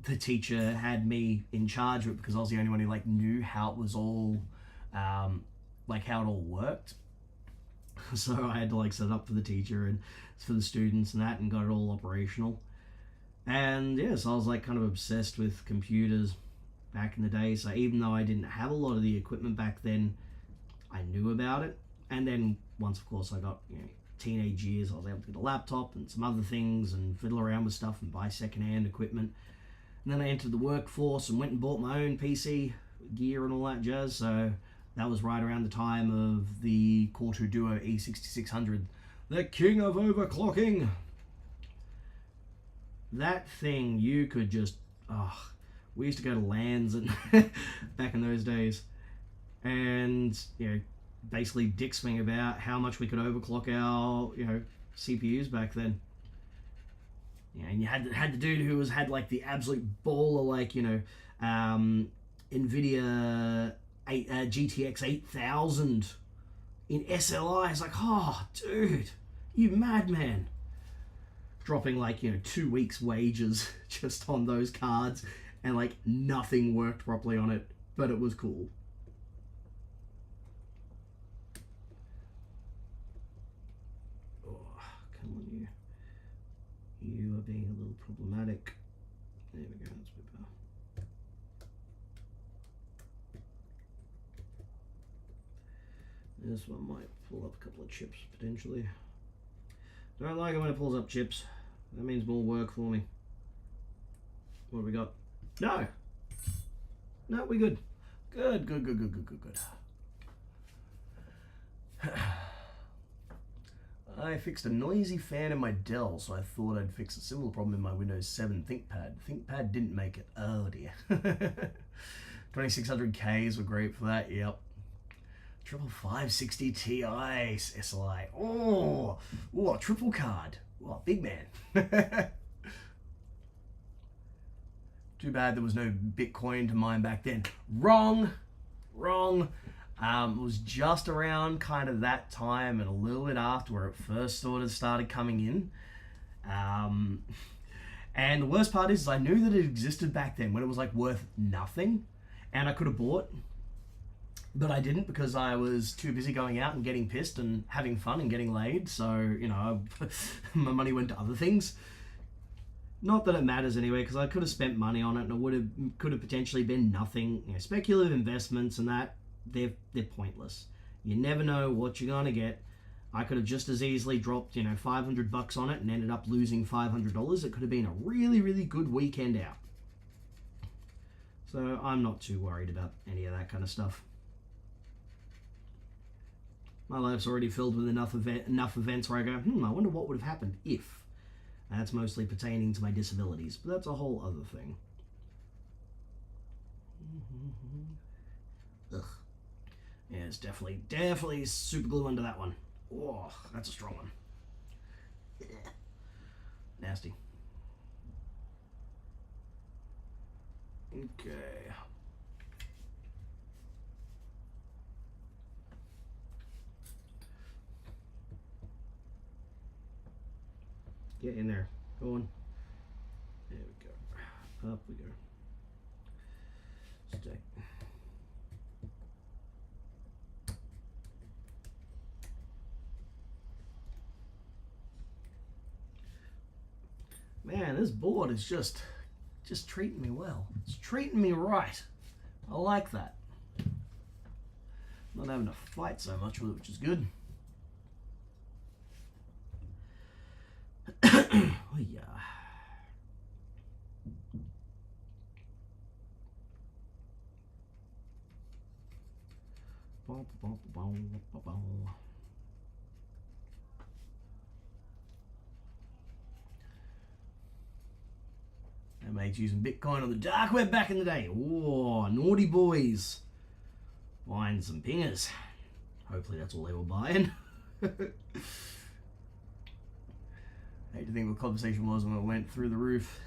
The teacher had me in charge of it because I was the only one who like knew how it was all, like how it all worked. So I had to like set it up for the teacher and for the students and that, and got it all operational. And yeah, so I was like kind of obsessed with computers back in the day. So even though I didn't have a lot of the equipment back then, I knew about it. And then once, of course, I got, you know, teenage years, I was able to get a laptop and some other things and fiddle around with stuff and buy secondhand equipment. And then I entered the workforce and went and bought my own PC gear and all that jazz. So that was right around the time of the Core 2 Duo E6600, the king of overclocking. That thing, you could just, we used to go to LANs and back in those days, and, you know, basically dick swing about how much we could overclock our, you know, CPUs back then. Yeah, and you had the dude who had like the absolute baller, like, you know, NVIDIA GTX 8000 in SLI. It's like, oh, dude, you madman. Dropping like, you know, 2 weeks' wages just on those cards, and like nothing worked properly on it, but it was cool. Oh, come on, you. You are being a little problematic. There we go, that's a bit better. This one might pull up a couple of chips potentially. Don't like it when it pulls up chips. That means more work for me. What have we got? No! No, we're good. Good. I fixed a noisy fan in my Dell, so I thought I'd fix a similar problem in my Windows 7 ThinkPad. ThinkPad didn't make it. Oh dear. 2600Ks were great for that, yep. 560 Ti SLI. Oh, a triple card. Oh, big man. Too bad there was no Bitcoin to mine back then. Wrong. It was just around kind of that time and a little bit after where it first sort of started coming in. And the worst part is I knew that it existed back then when it was like worth nothing, and I could have bought But I didn't because I was too busy going out and getting pissed and having fun and getting laid. So, you know, my money went to other things. Not that it matters anyway, because I could have spent money on it and it could have potentially been nothing. You know, speculative investments and that, they're pointless. You never know what you're going to get. I could have just as easily dropped, you know, $500 on it and ended up losing $500. It could have been a really, really good weekend out. So I'm not too worried about any of that kind of stuff. My life's already filled with enough events where I go, I wonder what would have happened if. And that's mostly pertaining to my disabilities, but that's a whole other thing. Ugh. Yeah, it's definitely super glue under that one. Oh, that's a strong one. Yeah. Nasty. Okay. Get in there. Go on. There we go. Up we go. Stay. Man, this board is just treating me well. It's treating me right. I like that. Not having to fight so much with it, which is good. Oh yeah. That mate's using Bitcoin on the dark web back in the day. Oh, naughty boys. Buying some pingers. Hopefully that's all they were buying. I hate to think what the conversation was when it went through the roof.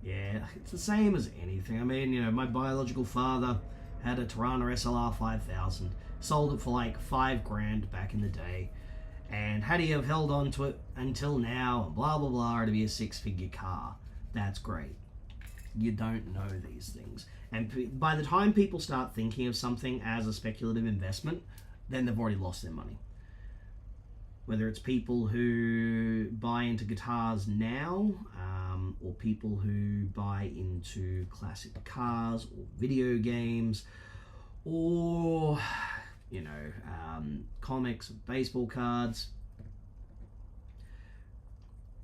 Yeah, it's the same as anything. I mean, you know, my biological father had a Tirana SLR 5000, sold it for like $5,000 back in the day, and had he have held on to it until now, and blah blah blah, it'd be a six-figure car. That's great. You don't know these things, and by the time people start thinking of something as a speculative investment, then they've already lost their money. Whether it's people who buy into guitars now, or people who buy into classic cars or video games, or, you know, comics, baseball cards.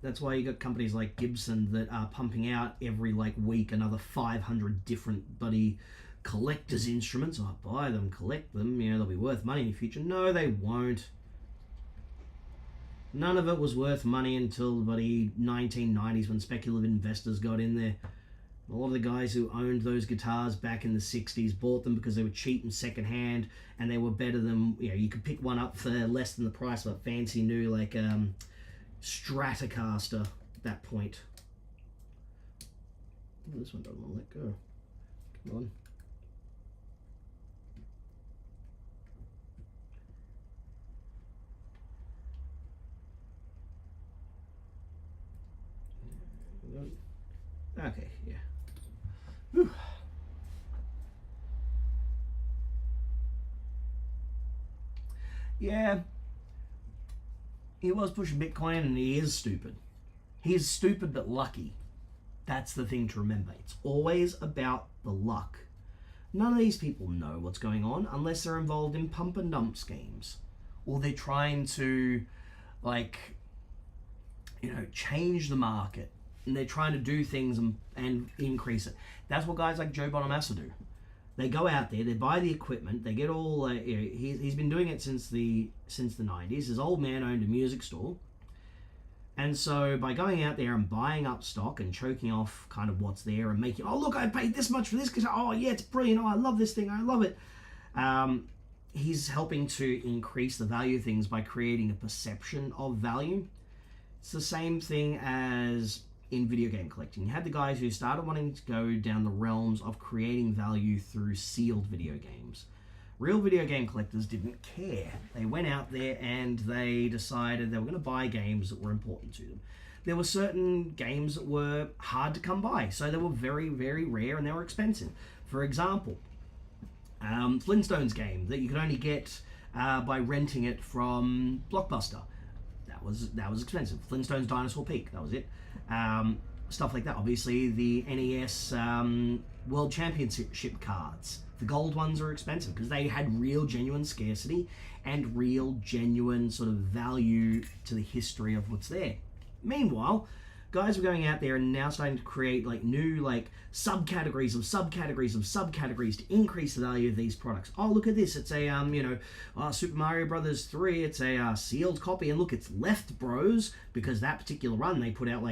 That's why you got companies like Gibson that are pumping out every week another 500 different bloody collector's instruments. Oh, buy them, collect them, you know, they'll be worth money in the future. No, they won't. None of it was worth money until the bloody 1990s when speculative investors got in there. A lot of the guys who owned those guitars back in the 60s bought them because they were cheap and secondhand, and they were better than, you know, you could pick one up for less than the price of a fancy new, Stratocaster at that point. Oh, this one doesn't want to let go. Come on. Okay, yeah. Whew. Yeah. He was pushing Bitcoin and he is stupid. He is stupid but lucky. That's the thing to remember. It's always about the luck. None of these people know what's going on unless they're involved in pump and dump schemes. Or they're trying to, change the market. And they're trying to do things and increase it. That's what guys like Joe Bonamassa do. They go out there, they buy the equipment, they get all. He's been doing it since the 90s. His old man owned a music store, and so by going out there and buying up stock and choking off kind of what's there and making, oh look, I paid this much for this because oh yeah, it's brilliant. Oh, I love this thing. I love it. He's helping to increase the value of things by creating a perception of value. It's the same thing as in video game collecting. You had the guys who started wanting to go down the realms of creating value through sealed video games. Real video game collectors didn't care. They went out there and they decided they were going to buy games that were important to them. there were certain games that were hard to come by, so they were very, very rare and they were expensive. For example, Flintstones game that you could only get by renting it from Blockbuster. That was expensive. Flintstones Dinosaur Peak, that was it. Stuff like that. Obviously, the NES World Championship cards. The gold ones are expensive because they had real, genuine scarcity and real, genuine sort of value to the history of what's there. Meanwhile, guys were going out there and now starting to create like new like subcategories of subcategories of subcategories to increase the value of these products. Oh, look at this! It's a Super Mario Brothers 3. It's a sealed copy, and look, it's Left Bros because that particular run they put out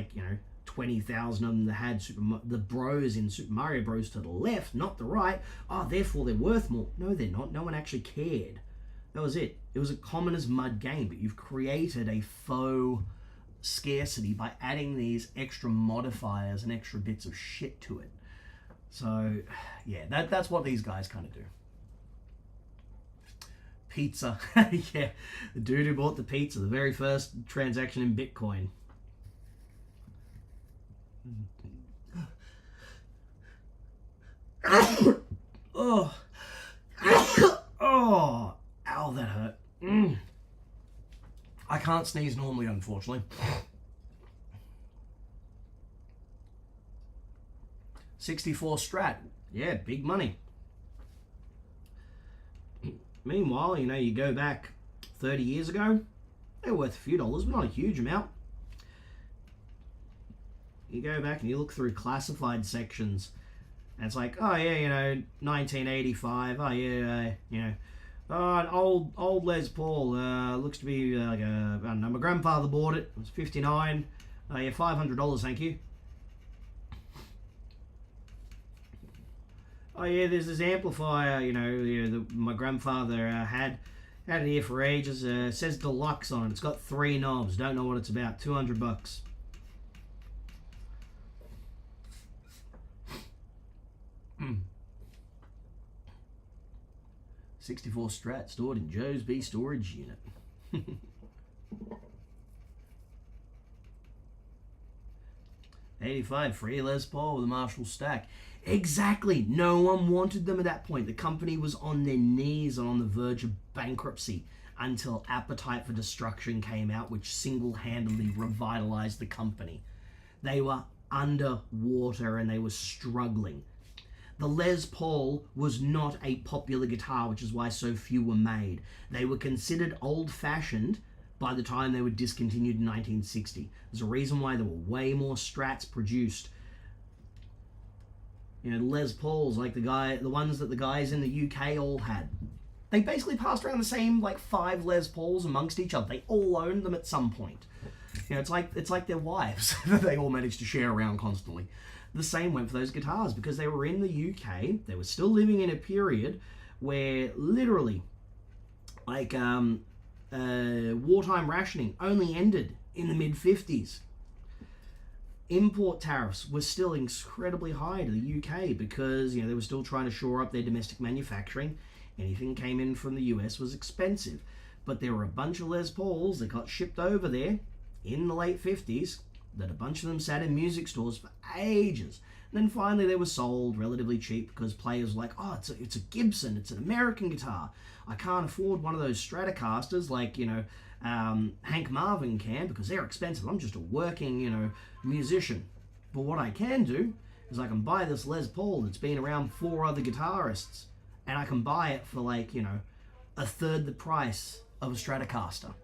20,000 of them that had the bros in Super Mario Bros to the left, not the right. Oh, therefore they're worth more. No, they're not. No one actually cared. That was it. It was a common as mud game, but you've created a faux scarcity by adding these extra modifiers and extra bits of shit to it. So, yeah, that's what these guys kind of do. Pizza. Yeah, the dude who bought the pizza, the very first transaction in Bitcoin. Oh, oh, ow, that hurt. I can't sneeze normally, unfortunately. 64 Strat, yeah, big money. Meanwhile, you go back 30 years ago, they're worth a few dollars, but not a huge amount. You go back and you look through classified sections, and it's like, oh yeah, 1985. Oh yeah, an old Les Paul. Looks to be like I don't know. My grandfather bought it. It was 59. Oh yeah, $500. Thank you. Oh yeah, there's this amplifier. My grandfather had it here for ages. Says deluxe on it. It's got 3 knobs. Don't know what it's about. $200. 64 Strat stored in Joe's B storage unit. 85 free Les Paul with a Marshall stack. Exactly. No one wanted them at that point. The company was on their knees and on the verge of bankruptcy until Appetite for Destruction came out, which single-handedly revitalized the company. They were underwater and they were struggling. The Les Paul was not a popular guitar, which is why so few were made. They were considered old-fashioned by the time they were discontinued in 1960. There's a reason why there were way more Strats produced. Les Pauls, like the ones that the guys in the UK all had. They basically passed around the same 5 Les Pauls amongst each other. They all owned them at some point. It's like their wives that they all managed to share around constantly. The same went for those guitars because they were in the UK. They were still living in a period where literally wartime rationing only ended in the mid-50s. Import tariffs were still incredibly high to the UK because they were still trying to shore up their domestic manufacturing. Anything came in from the US was expensive. But there were a bunch of Les Pauls that got shipped over there in the late 50s that a bunch of them sat in music stores for ages. And then finally they were sold relatively cheap because players were like, oh, it's a Gibson, it's an American guitar. I can't afford one of those Stratocasters like, Hank Marvin can because they're expensive. I'm just a working, musician. But what I can do is I can buy this Les Paul that's been around 4 other guitarists and I can buy it for a third the price of a Stratocaster.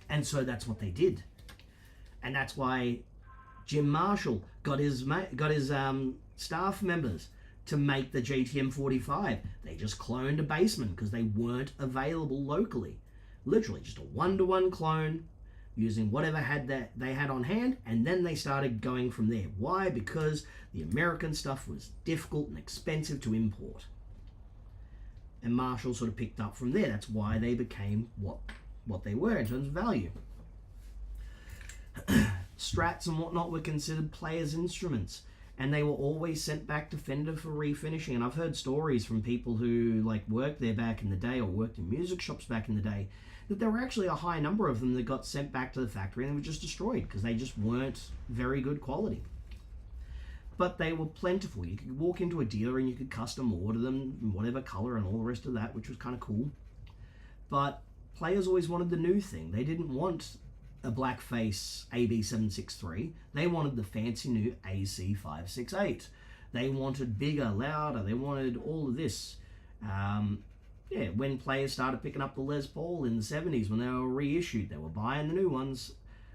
And so that's what they did. And that's why Jim Marshall got his staff members to make the GTM 45. They just cloned a Bassman because they weren't available locally. Literally just a 1-to-1 clone using whatever they had on hand, and then they started going from there. Why? Because the American stuff was difficult and expensive to import. And Marshall sort of picked up from there. That's why they became what they were in terms of value. Strats and whatnot were considered players' instruments, and they were always sent back to Fender for refinishing. And I've heard stories from people who like worked there back in the day or worked in music shops back in the day, that there were actually a high number of them that got sent back to the factory and they were just destroyed because they just weren't very good quality. But they were plentiful. You could walk into a dealer and you could custom order them in whatever color and all the rest of that, which was kind of cool. But players always wanted the new thing. They didn't want a blackface AB763. They wanted the fancy new AC568. They wanted bigger, louder. They wanted all of this. Yeah, when players started picking up the Les Paul in the 70s when they were reissued, they were buying the new ones.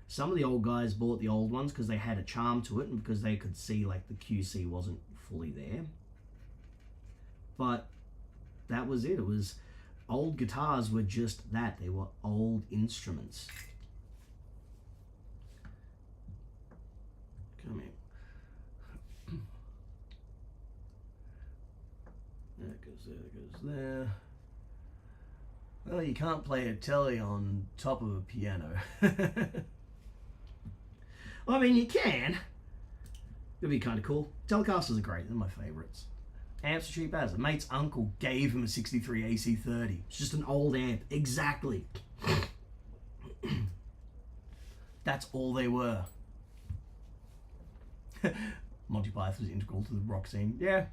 Some of the old guys bought the old ones because they had a charm to it and because they could see like the QC wasn't fully there. But that was it. It was old guitars were just that. They were old instruments. Come here. That goes there, that goes there. Well, you can't play a Tele on top of a piano. I mean, you can. It'd be kind of cool. Telecasters are great. They're my favorites. Amps are cheap as. A mate's uncle gave him a 63 AC30. It's just an old amp. Exactly. That's all they were. Monty Python was integral to the rock scene. Yeah.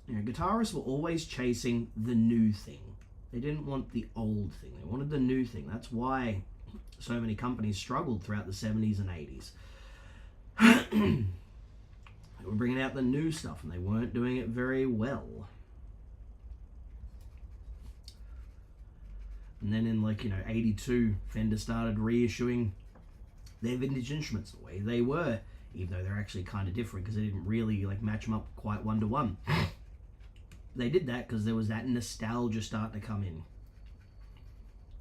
You know, guitarists were always chasing the new thing. They didn't want the old thing. They wanted the new thing. That's why so many companies struggled throughout the 70s and 80s. They were bringing out the new stuff and they weren't doing it very well. And then in 82, Fender started reissuing their vintage instruments the way they were, even though they're actually kind of different because they didn't really match them up quite one-to-one. They did that because there was that nostalgia starting to come in.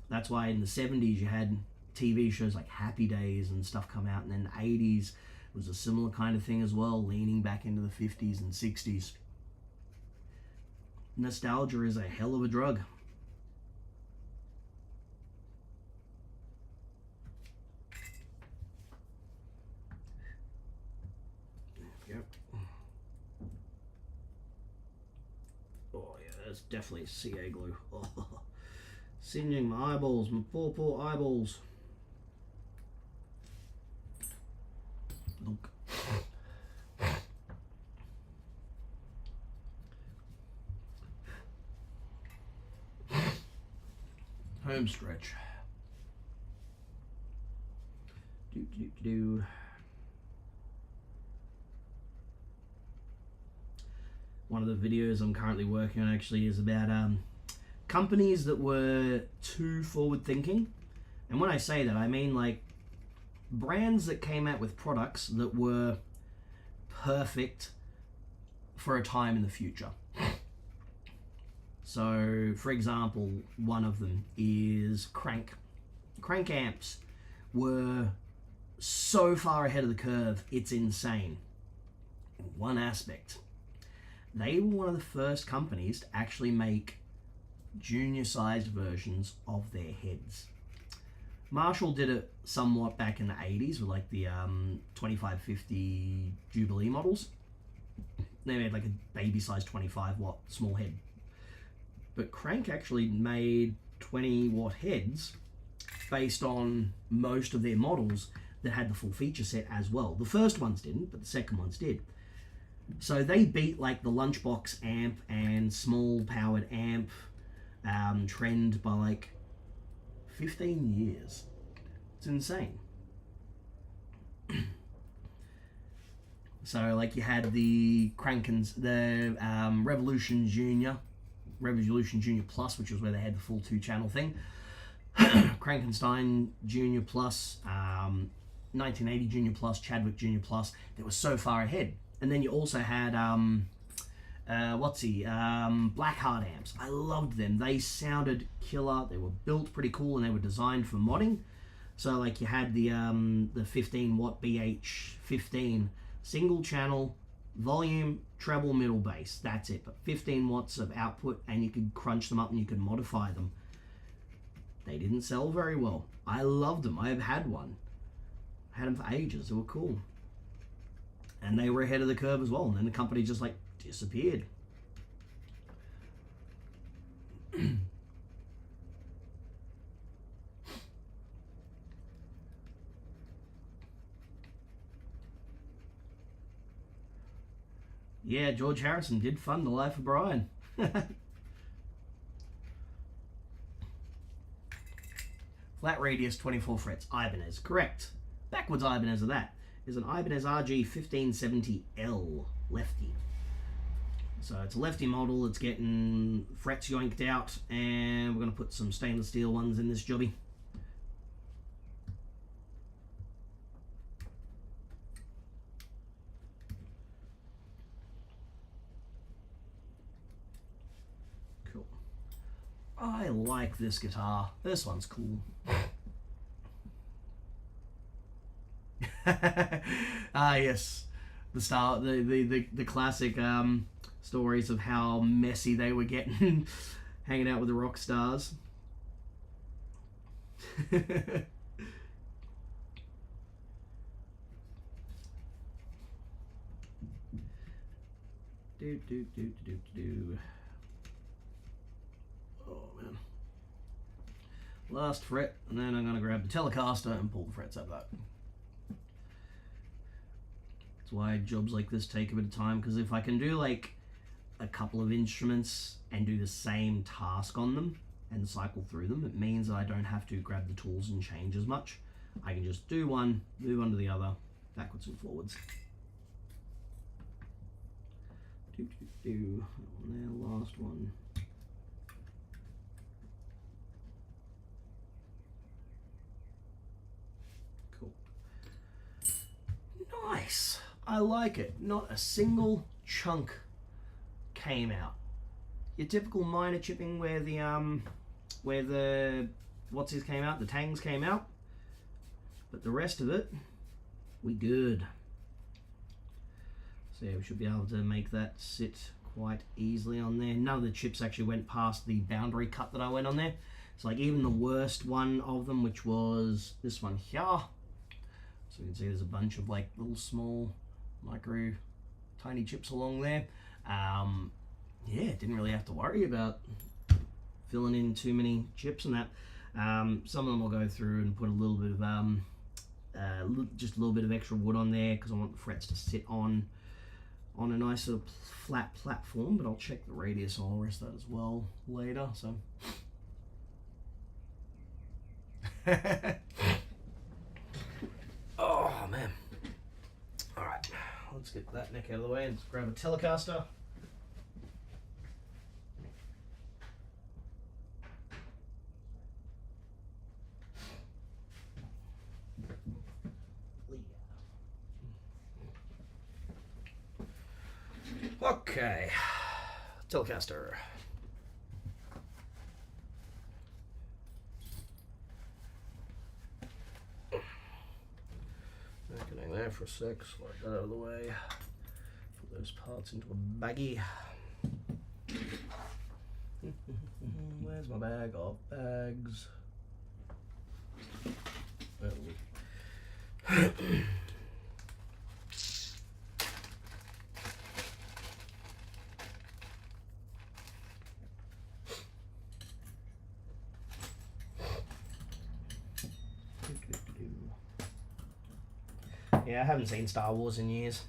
That's why in the 70s you had TV shows like Happy Days and stuff come out, and then the 80s was a similar kind of thing as well, leaning back into the 50s and 60s. Nostalgia is a hell of a drug. That's definitely CA glue. Oh, singeing my eyeballs, my poor eyeballs. Look. Home stretch. Do. One of the videos I'm currently working on actually is about companies that were too forward-thinking. And when I say that, I mean like brands that came out with products that were perfect for a time in the future. So, for example, one of them is Crank. Crank amps were so far ahead of the curve, it's insane. In one aspect. They were one of the first companies to actually make junior-sized versions of their heads. Marshall did it somewhat back in the 80s with like the 2550 Jubilee models. They made like a baby-sized 25-watt small head. But Crank actually made 20-watt heads based on most of their models that had the full feature set as well. The first ones didn't, but the second ones did. So they beat like the Lunchbox amp and small powered amp trend by like 15 years. It's insane. So like you had the Crankins, the Revolution Junior Plus, which was where they had the full 2-channel thing. Krankenstein Junior Plus, 1980 Junior Plus, Chadwick Junior Plus. They were so far ahead. And then you also had, Blackheart amps. I loved them. They sounded killer. They were built pretty cool and they were designed for modding. So like you had the 15-watt BH15, single channel, volume, treble, middle, bass. That's it. But 15 watts of output and you could crunch them up and you could modify them. They didn't sell very well. I loved them. I have had one. I had them for ages. They were cool. And they were ahead of the curve as well. And then the company just like disappeared. Yeah, George Harrison did fund The Life of Brian. Flat radius, 24 frets, Ibanez. Correct. Backwards Ibanez of that is an Ibanez RG1570L lefty. So it's a lefty model. It's getting frets yoinked out, and we're going to put some stainless steel ones in this jobby. Cool. I like this guitar. This one's cool. Ah, yes, the classic stories of how messy they were getting hanging out with the rock stars. Oh man. Last fret, and then I'm going to grab the Telecaster and pull the frets out of that. That's why jobs like this take a bit of time, because if I can do like a couple of instruments and do the same task on them and cycle through them, it means that I don't have to grab the tools and change as much. I can just do one, move on to the other, backwards and forwards. That one there, last one. Cool. Nice. I like it. Not a single chunk came out. Your typical minor chipping where the what's his came out, the tangs came out, but the rest of it, we good. So yeah, we should be able to make that sit quite easily on there. None of the chips actually went past the boundary cut that I went on there. It's like even the worst one of them, which was this one here. So you can see there's a bunch of like little small micro tiny chips along there. Yeah, didn't really have to worry about filling in too many chips and that. Some of them I'll go through and put a little bit of just a little bit of extra wood on there because I want the frets to sit on a nice sort of flat platform, but I'll check the radius, I'll rest that as well later. So oh man. Alright, let's get that neck out of the way and grab a Telecaster. Okay, Telecaster. Getting there for a sec, slide that out of the way. Put those parts into a baggie. Where's my bag of bags? Yeah, I haven't seen Star Wars in years.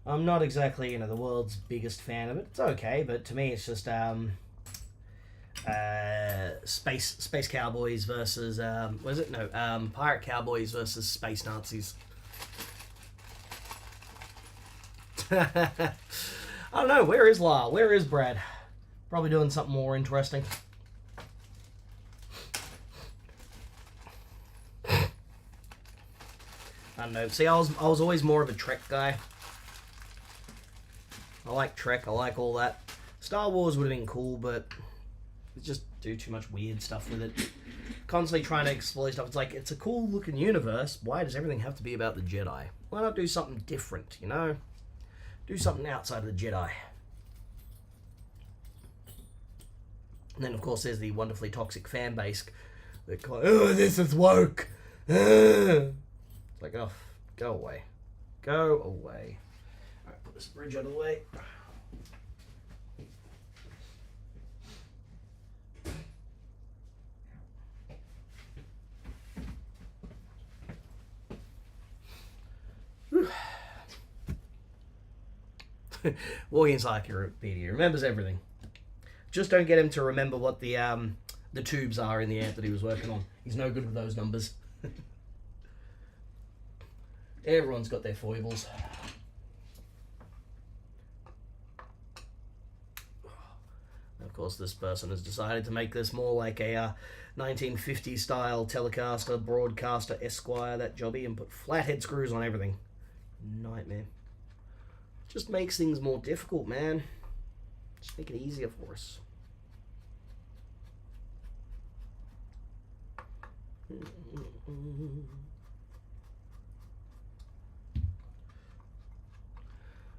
I'm not exactly, the world's biggest fan of it. It's okay, but to me it's just space cowboys versus what is it? No, pirate cowboys versus space Nazis. I don't know. Where is La? Where is Brad? Probably doing something more interesting. I don't know. See, I was always more of a Trek guy. I like Trek. I like all that. Star Wars would have been cool, but it just do too much weird stuff with it. Constantly trying to explore stuff. It's like, it's a cool looking universe. Why does everything have to be about the Jedi? Why not do something different, Do something outside of the Jedi. And then, of course, there's the wonderfully toxic fan base. They're like, oh, this is woke. It's like, oh, go away. Go away. Alright, put this bridge out of the way. Walking Encyclopedia remembers everything. Just don't get him to remember what the tubes are in the amp that he was working on. He's no good with those numbers. Everyone's got their foibles. Of course, this person has decided to make this more like a 1950s style Telecaster, Broadcaster, Esquire, that jobby, and put flathead screws on everything. Nightmare. Just makes things more difficult, man. Just make it easier for us.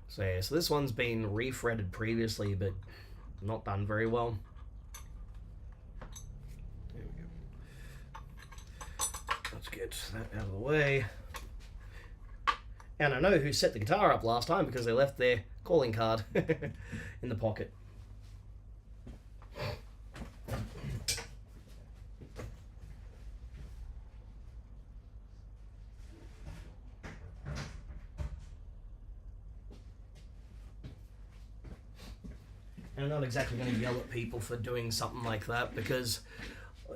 So yeah, so this one's been refretted previously, but not done very well. There we go. Let's get that out of the way. And I know who set the guitar up last time because they left their calling card in the pocket. And I'm not exactly going to yell at people for doing something like that because,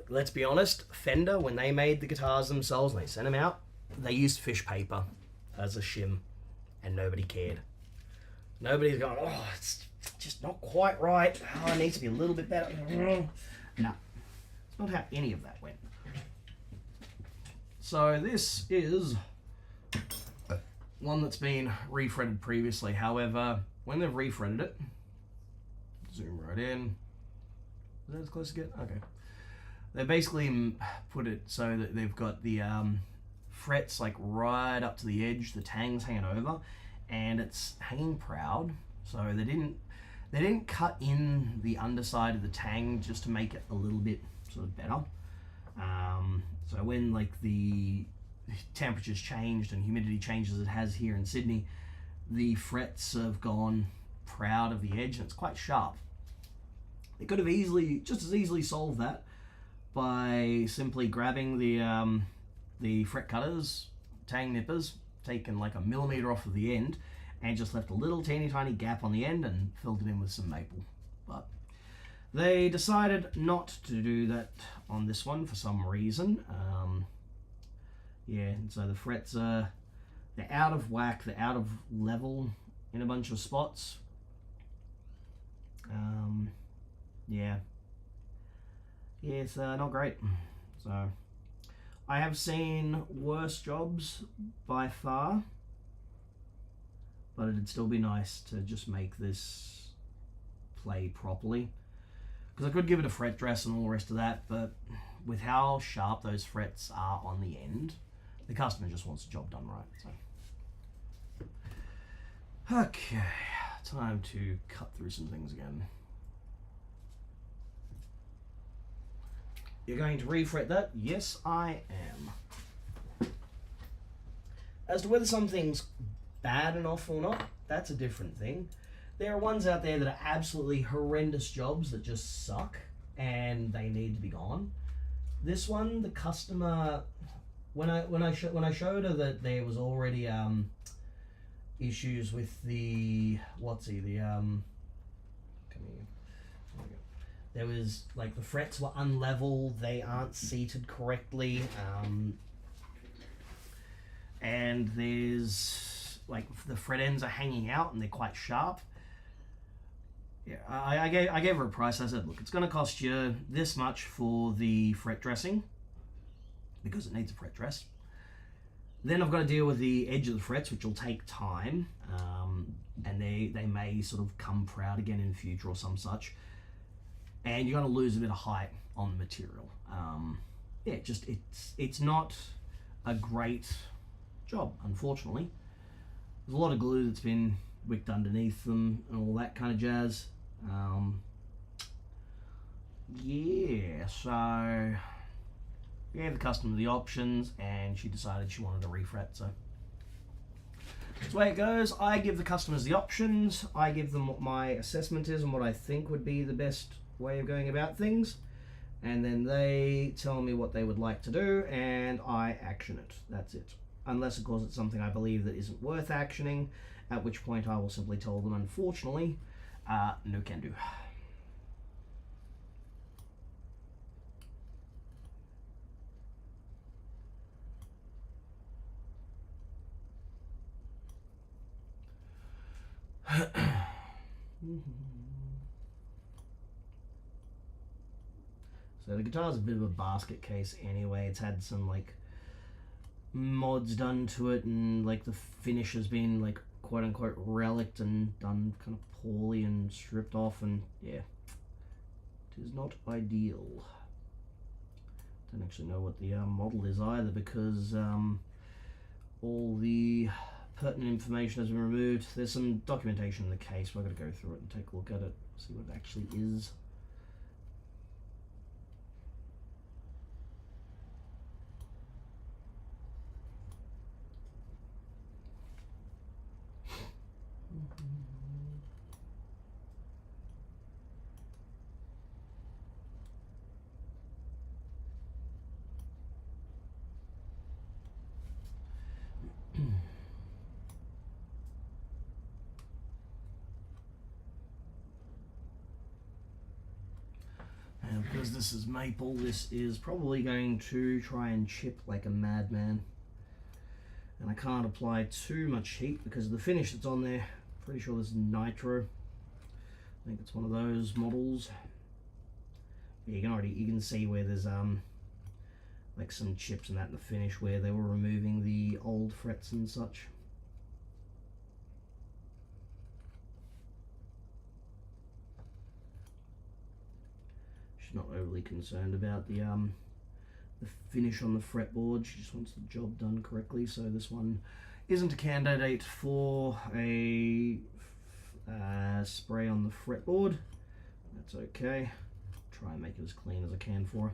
let's be honest, Fender, when they made the guitars themselves and they sent them out, they used fish paper as a shim, and nobody cared. Nobody's going, oh, it's just not quite right. Oh, it needs to be a little bit better. No, it's not how any of that went. So this is one that's been refretted previously. However, when they've refretted it, zoom right in. Is that as close as it gets? Okay. They basically put it so that they've got the frets like right up to the edge, the tang's hanging over, and it's hanging proud. So they didn't cut in the underside of the tang just to make it a little bit sort of better. So when like the temperatures changed and humidity changed as it has here in Sydney, the frets have gone proud of the edge and it's quite sharp. They could have just as easily solved that by simply grabbing the fret cutters, tang nippers, taken like a millimeter off of the end and just left a little teeny tiny gap on the end and filled it in with some maple. But they decided not to do that on this one for some reason. Yeah, and so the frets they're out of whack, they're out of level in a bunch of spots. Yeah, it's not great. So I have seen worse jobs by far, but it'd still be nice to just make this play properly, because I could give it a fret dress and all the rest of that, but with how sharp those frets are on the end, the customer just wants the job done right. So okay, time to cut through some things again. You're going to refret that? Yes, I am. As to whether something's bad enough or not, that's a different thing. There are ones out there that are absolutely horrendous jobs that just suck and they need to be gone. This one, the customer, when I showed her that there was already issues with the there was like the frets were unlevel, they aren't seated correctly, and there's like the fret ends are hanging out and they're quite sharp. Yeah, I gave her a price. I said, look, it's going to cost you this much for the fret dressing because it needs a fret dress. Then I've got to deal with the edge of the frets, which will take time, and they may sort of come proud again in the future or some such. And you're going to lose a bit of height on the material. Yeah, just it's not a great job, unfortunately. There's a lot of glue that's been wicked underneath them and all that kind of jazz. yeah, so gave the customer the options and she decided she wanted a refret, so that's the way it goes. I give the customers the options, I give them what my assessment is and what I think would be the best way of going about things, and then they tell me what they would like to do and I action it. That's it. Unless of course it's something I believe that isn't worth actioning, at which point I will simply tell them, unfortunately, no can do. So the guitar's a bit of a basket case anyway. It's had some like mods done to it, and like the finish has been like quote unquote relicked and done kind of poorly and stripped off, and yeah, it is not ideal. Don't actually know what the model is either, because all the pertinent information has been removed. There's some documentation in the case, but I've got to go through it and take a look at it, see what it actually is. And because this is maple, this is probably going to try and chip like a madman. And I can't apply too much heat because of the finish that's on there. Pretty sure this is nitro. I think it's one of those models. Yeah, you can see where there's like some chips and that in the finish where they were removing the old frets and such. She's not overly concerned about the finish on the fretboard. She just wants the job done correctly. So this one isn't a candidate for a spray on the fretboard. That's okay. Try and make it as clean as I can for her.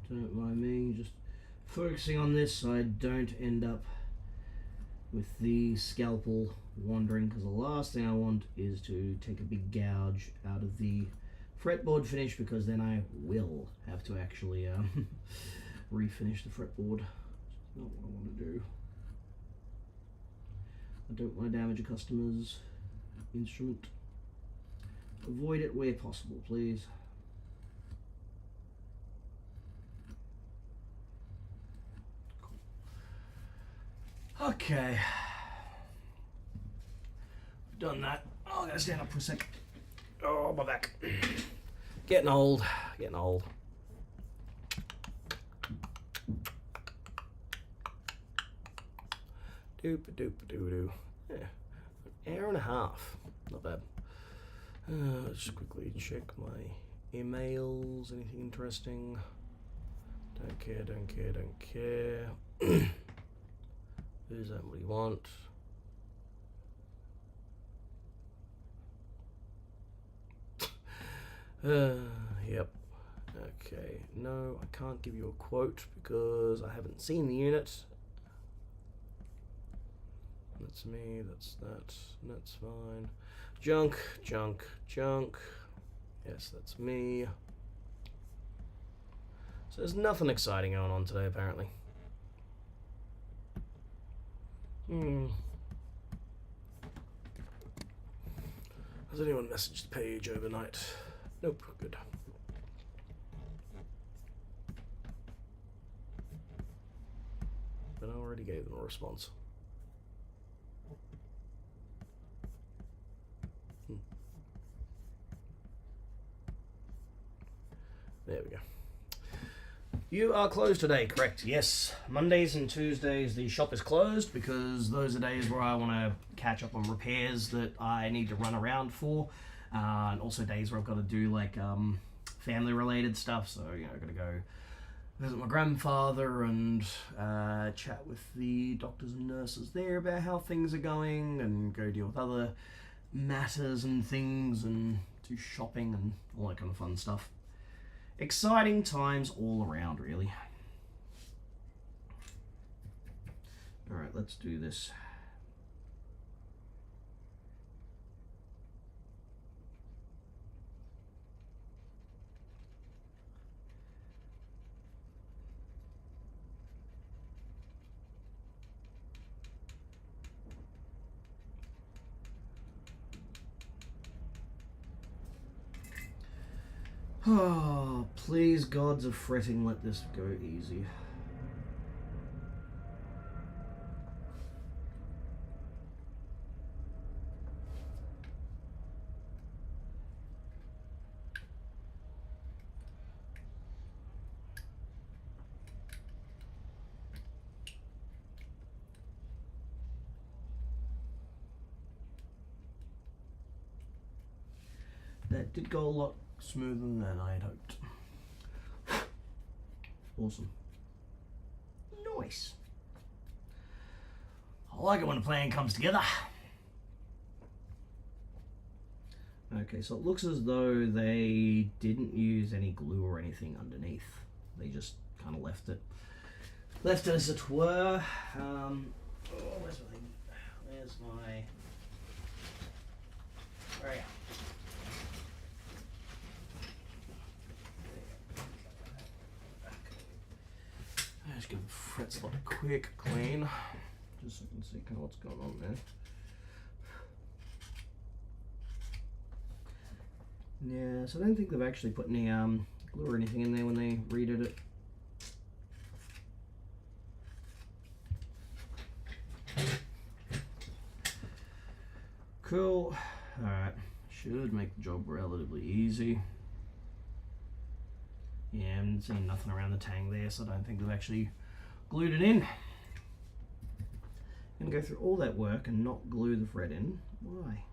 Don't mind me, just focusing on this so I don't end up with the scalpel wandering, because the last thing I want is to take a big gouge out of the fretboard finish, because then I will have to actually refinish the fretboard. That's not what I want to do. I don't want to damage a customer's instrument. Avoid it where possible, please. Okay, I've done that. Oh, I gotta stand up for a sec. Oh, my back. Getting old, getting old. Doop-a-doop-a-doo-doo. Yeah, an hour and a half. Not bad. Let's just quickly check my emails. Anything interesting? Don't care, don't care, don't care. Who's that? What do you want? Yep. Okay. No, I can't give you a quote because I haven't seen the unit. that's me, that's that, and that's fine. Junk, junk, junk. Yes, that's me. So there's nothing exciting going on today, apparently. Has anyone messaged Paige overnight? Nope, good. But I already gave them a response. There we go. You are closed today, correct? Yes. Mondays and Tuesdays the shop is closed because those are days where I want to catch up on repairs that I need to run around for. And also days where I've got to do like family related stuff. So, you know, I've got to go visit my grandfather and chat with the doctors and nurses there about how things are going and go deal with other matters and things and do shopping and all that kind of fun stuff. Exciting times all around, really. Alright, let's do this. Oh, please, gods of fretting, let this go easy. That did go a lot smoother than I had hoped. Awesome. Nice. I like it when a plan comes together. Okay, so it looks as though they didn't use any glue or anything underneath. They just kind of left it as it were. Oh, where's my thing? Where's my... Where are you? Just give the fret slot a quick clean, just so I can see kind of what's going on there. Yeah, so I don't think they've actually put any glue or anything in there when they redid it. Cool. Alright, should make the job relatively easy. Yeah, I haven't seen nothing around the tang there, so I don't think they've actually glued it in. I'm gonna go through all that work and not glue the thread in. Why?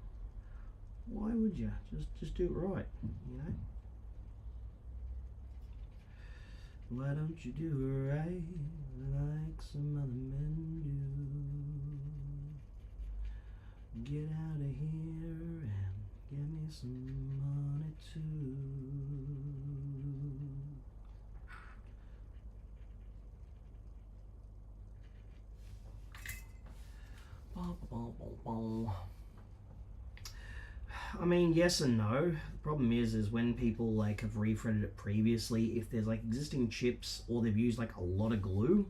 Why would you? Just do it right, you know? Why don't you do it right like some other men do? Get out of here and give me some money too. I mean, yes and no. The problem is when people like have refretted it previously, if there's like existing chips or they've used like a lot of glue,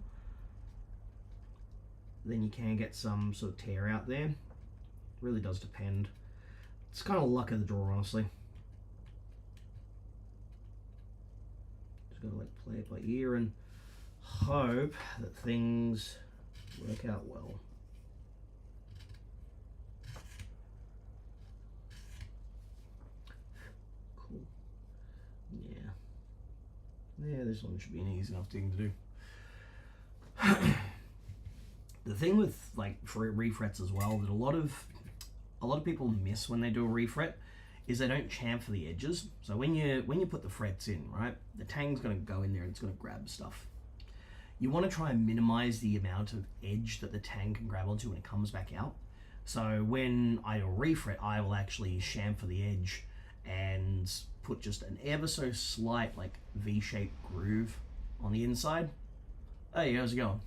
then you can get some sort of tear out there. It really does depend. It's kind of luck of the draw, honestly. Just gotta like play it by ear and hope that things work out well. Yeah, this one should be an easy enough thing to do. The thing with like for refrets as well that a lot of people miss when they do a refret is they don't chamfer the edges. So when you put the frets in, right, the tang's going to go in there and it's going to grab stuff. You want to try and minimize the amount of edge that the tang can grab onto when it comes back out. So when I do a refret, I will actually chamfer the edge and put just an ever so slight like V-shaped groove on the inside. Hey, how's it going?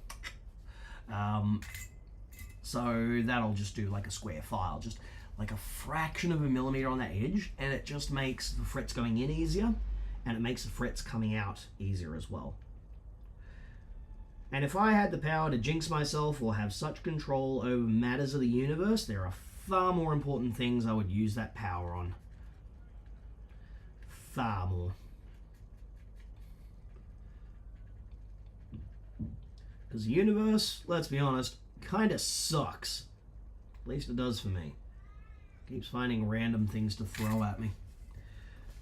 So that'll just do like a square file, just like a fraction of a millimeter on that edge, and it just makes the frets going in easier, and it makes the frets coming out easier as well. And if I had the power to jinx myself or have such control over matters of the universe, there are far more important things I would use that power on. Far more. Because the universe, let's be honest, kind of sucks. At least it does for me. Keeps finding random things to throw at me.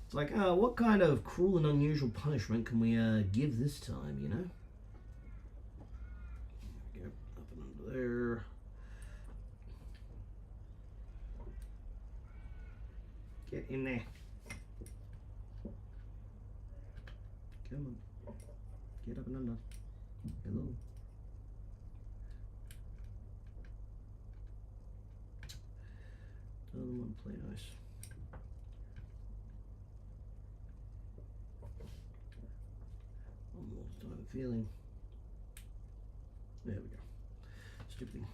It's like, what kind of cruel and unusual punishment can we give this time, you know? There we go, up and under there. Get in there. Come on. Get up and under. Hello. Another one, play nice. Almost don't have a feeling. There we go. Stupid thing.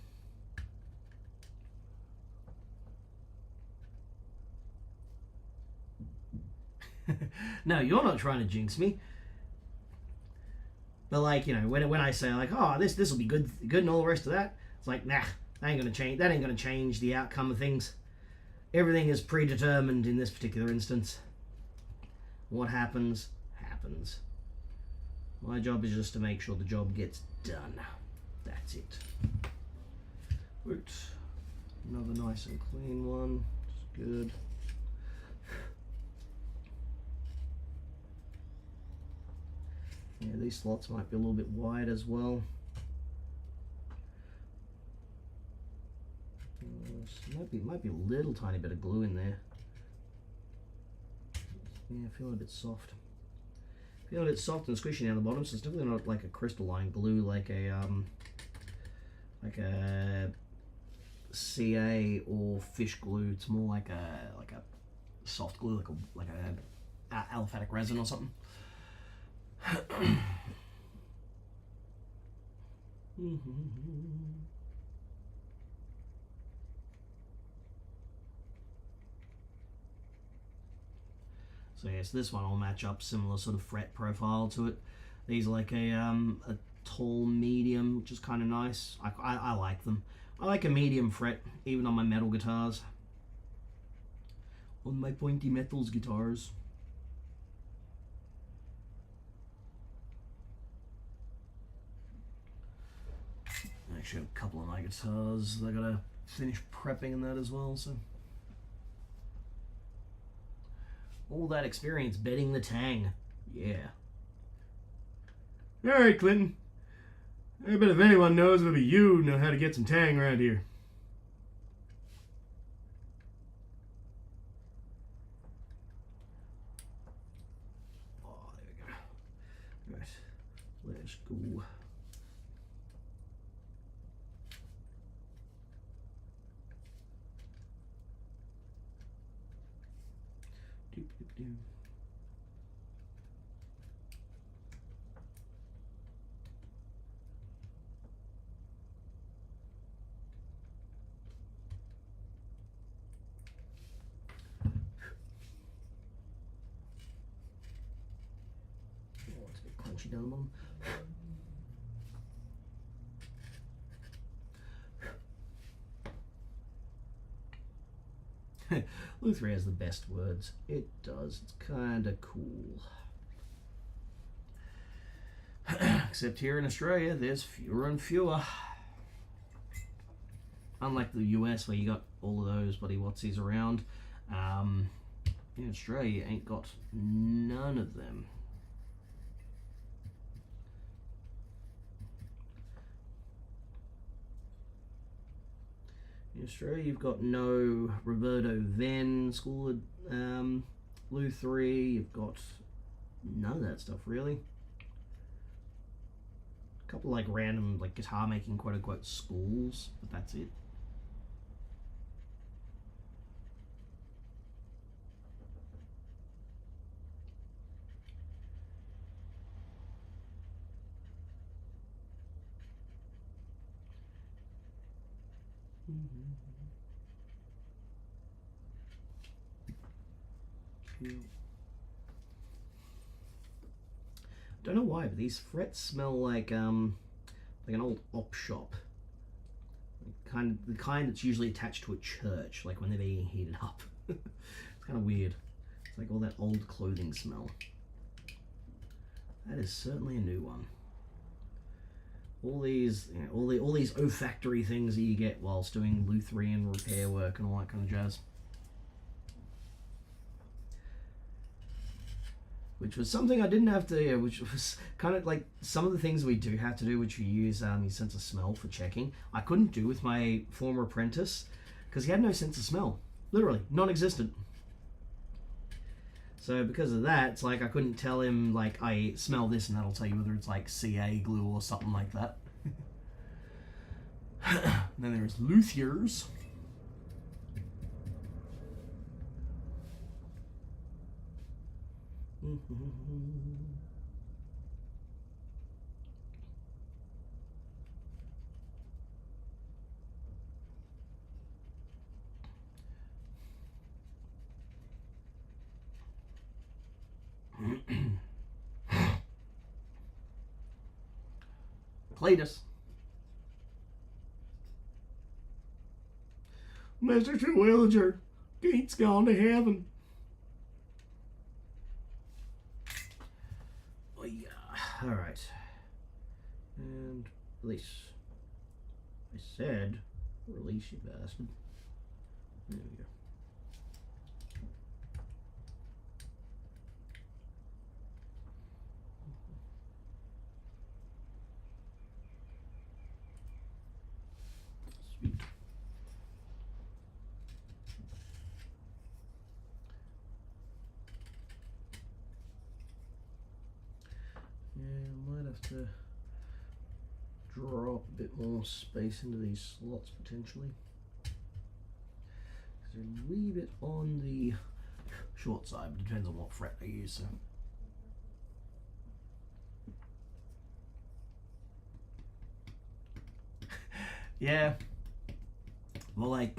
No, you're not trying to jinx me. But like, you know, when I say like, oh, this will be good and all the rest of that, it's like, nah, that ain't gonna change. That ain't gonna change the outcome of things. Everything is predetermined in this particular instance. What happens, happens. My job is just to make sure the job gets done. That's it. Right. Another nice and clean one. It's good. Yeah, these slots might be a little bit wide as well. Might be a little tiny bit of glue in there. Yeah, I feel a bit soft. Feel a bit soft and squishy down the bottom, so it's definitely not like a crystalline glue, like a CA or fish glue. It's more like a soft glue, like a aliphatic resin or something. So yes, this one will match up, similar sort of fret profile to it. These are like a tall medium, which is kind of nice. I like them. I like a medium fret, even on my metal guitars. On my pointy metals guitars. Actually, a couple of my guitars I gotta finish prepping in that as well, so. All that experience bedding the tang. Yeah. Alright, Clinton. I bet if anyone knows, it'll be you know how to get some tang around here. Oh, there we go. Right. Let's go. Crunchy down the bottom. Luthor has the best words. It does. It's kind of cool. Except here in Australia, there's fewer and fewer. Unlike the US, where you got all of those bloody whatsies around, in Australia, you ain't got none of them. In Australia, you've got no Roberto Venn School of Luthor. You've got none of that stuff, really. A couple like random like guitar making quote unquote schools, but that's it. Don't know why, but these frets smell like an old op shop. The kind that's usually attached to a church, like when they're being heated up. It's kind of weird. It's like all that old clothing smell. That is certainly a new one. All these, you know, all these olfactory things that you get whilst doing Lutheran repair work and all that kind of jazz. Which was something I didn't have to, which was kind of like some of the things we do have to do, which we use your sense of smell for checking. I couldn't do with my former apprentice because he had no sense of smell, literally non-existent. So because of that, it's like I couldn't tell him like I smell this and that'll tell you whether it's like CA glue or something like that. And then there's luthiers. Cletus. Mr. Terwilliger, Gate's gone to heaven. Oh yeah. Alright. And release. I said release, you bastard. There we go. Sweet. Yeah, I might have to drop a bit more space into these slots potentially. Because they're a wee bit on the short side, but it depends on what fret I use. So. Yeah. Well, like,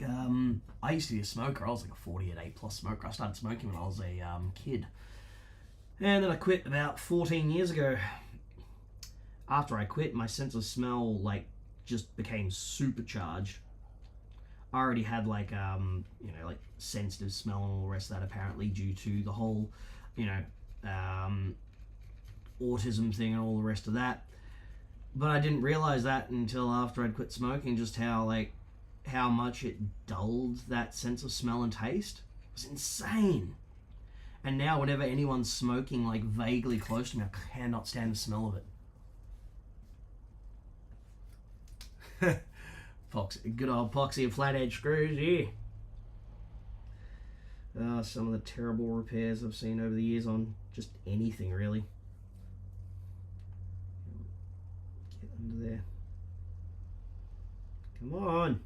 I used to be a smoker. I was like a 48 plus smoker. I started smoking when I was a kid. And then I quit about 14 years ago. After I quit, my sense of smell, like, just became supercharged. I already had, like, you know, like, sensitive smell and all the rest of that, apparently, due to the whole, you know, autism thing and all the rest of that. But I didn't realize that until after I'd quit smoking, just how, like, how much it dulled that sense of smell and taste. It was insane. And now whenever anyone's smoking, like, vaguely close to me, I cannot stand the smell of it. Poxy, good old Poxy and flat edge screws, yeah. Some of the terrible repairs I've seen over the years on just anything, really. Get under there. Come on.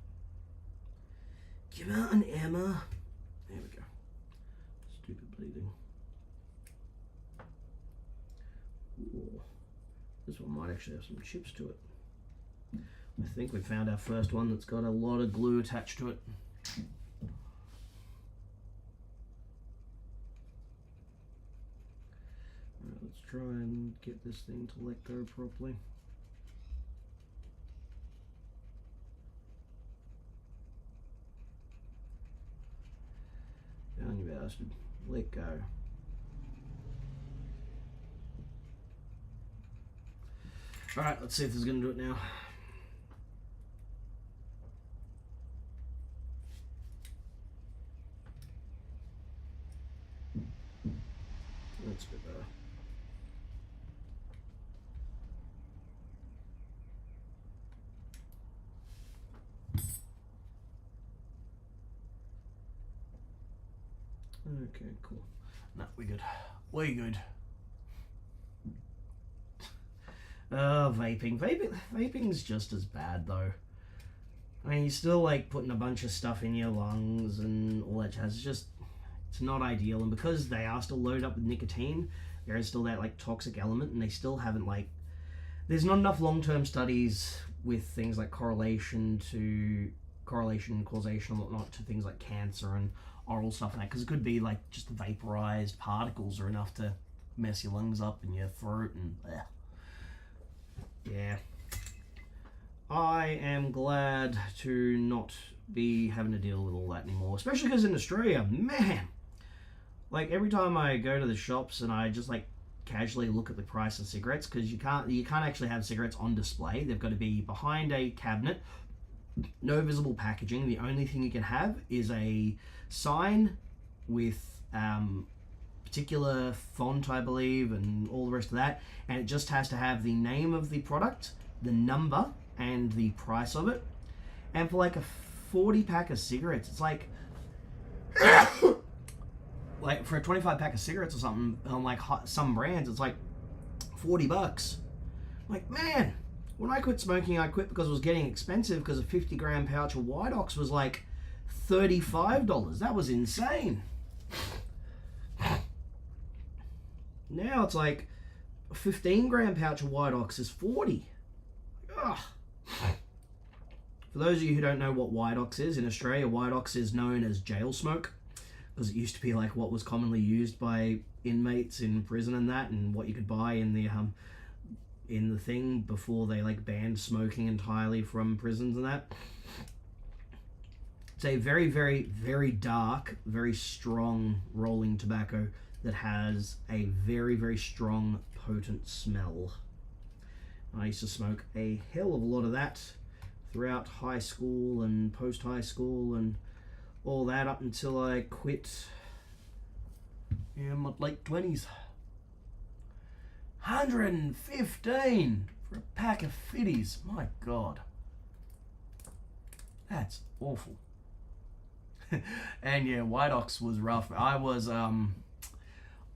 Come on, Emma. There we go. Stupid bleeding. Ooh. This one might actually have some chips to it. I think we found our first one that's got a lot of glue attached to it. Alright, let's try and get this thing to let go properly. Down, you bastard. Let go. Alright, let's see if this is going to do it now. That's a bit better. Okay, cool. No, we're good. We're good. Vaping's just as bad though. I mean, you're still like putting a bunch of stuff in your lungs and all that jazz. It's not ideal, and because they are still loaded up with nicotine, there is still that like toxic element, and they still haven't there's not enough long-term studies with things like correlation to correlation, causation, and whatnot to things like cancer and oral stuff and that, because it could be like just the vaporized particles are enough to mess your lungs up and your throat and yeah. I am glad to not be having to deal with all that anymore, especially because in Australia, man, like every time I go to the shops and I just like casually look at the price of cigarettes, because you can't actually have cigarettes on display. They've got to be behind a cabinet, no visible packaging. The only thing you can have is a sign with particular font, I believe, and all the rest of that, and it just has to have the name of the product, the number, and the price of it. And for like a 40 pack of cigarettes, it's like like for a 25 pack of cigarettes or something on like some brands, it's like $40. Like, man, when I quit smoking, I quit because it was getting expensive, because a 50-gram pouch of White Ox was like $35. That was insane. Now it's like a 15-gram pouch of White Ox is $40. Ugh. For those of you who don't know what White Ox is, in Australia, White Ox is known as jail smoke, because it used to be like what was commonly used by inmates in prison and that, and what you could buy in the thing before they like banned smoking entirely from prisons and that. It's a very, very, very dark, very strong rolling tobacco that has a very, very strong, potent smell. I used to smoke a hell of a lot of that throughout high school and post-high school and all that, up until I quit in my late 20s. 115 for a pack of fitties. My God. That's awful. And yeah, White Ox was rough. I was I'm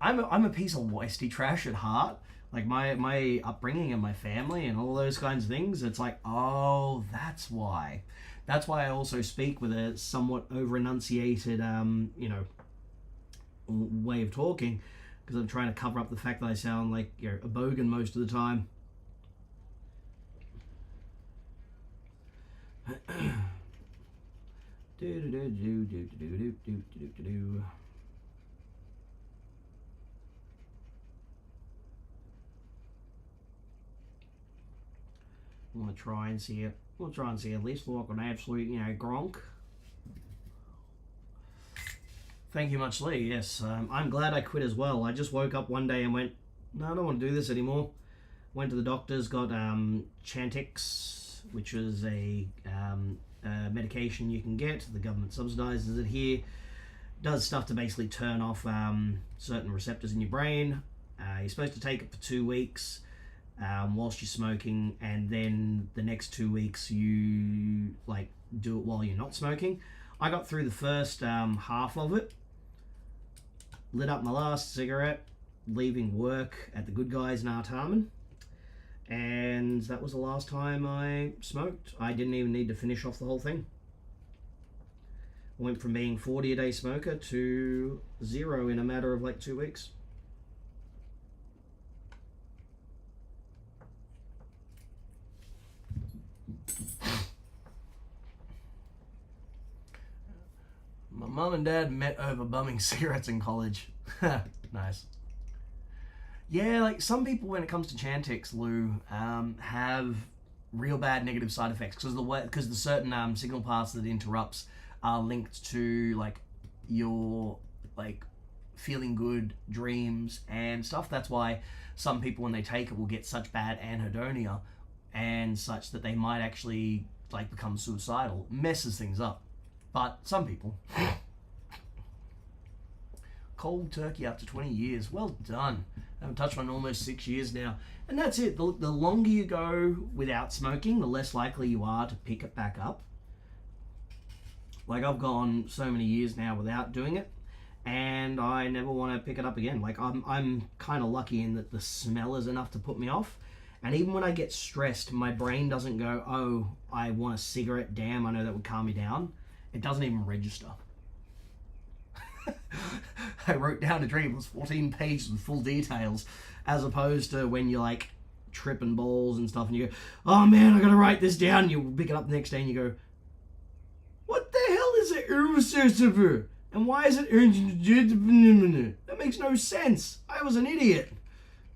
a piece of wasty trash at heart. Like my upbringing and my family and all those kinds of things, it's like, oh, that's why. That's why I also speak with a somewhat over-enunciated, way of talking, because I'm trying to cover up the fact that I sound like, you know, a bogan most of the time. We'll try and see at least like an absolute, Gronk. Thank you much, Lee. Yes, I'm glad I quit as well. I just woke up one day and went, no, I don't want to do this anymore. Went to the doctors, got Chantix, which is a medication you can get. The government subsidizes it here. Does stuff to basically turn off certain receptors in your brain. You're supposed to take it for 2 weeks. Whilst you're smoking, and then the next 2 weeks you like do it while you're not smoking. I got through the first half of it, lit up my last cigarette, leaving work at the Good Guys in Artarmon, and that was the last time I smoked. I didn't even need to finish off the whole thing. I went from being 40 a day smoker to 0 in a matter of like 2 weeks. My mum and dad met over bumming cigarettes in college. Nice. Yeah, like some people, when it comes to Chantix, Lou, have real bad negative side effects because the certain signal paths that it interrupts are linked to like your like feeling good dreams and stuff. That's why some people, when they take it, will get such bad anhedonia and such that they might actually like become suicidal. Messes things up. But some people. Cold turkey after 20 years. Well done. I haven't touched one in almost 6 years now. And that's it. The longer you go without smoking, the less likely you are to pick it back up. Like, I've gone so many years now without doing it, and I never want to pick it up again. Like, I'm kind of lucky in that the smell is enough to put me off. And even when I get stressed, my brain doesn't go, oh, I want a cigarette. Damn, I know that would calm me down. It doesn't even register. I wrote down a dream. It was 14 pages with full details, as opposed to when you're like tripping balls and stuff and you go, oh man, I gotta write this down. And you pick it up the next day and you go, And why is it... That makes no sense. I was an idiot.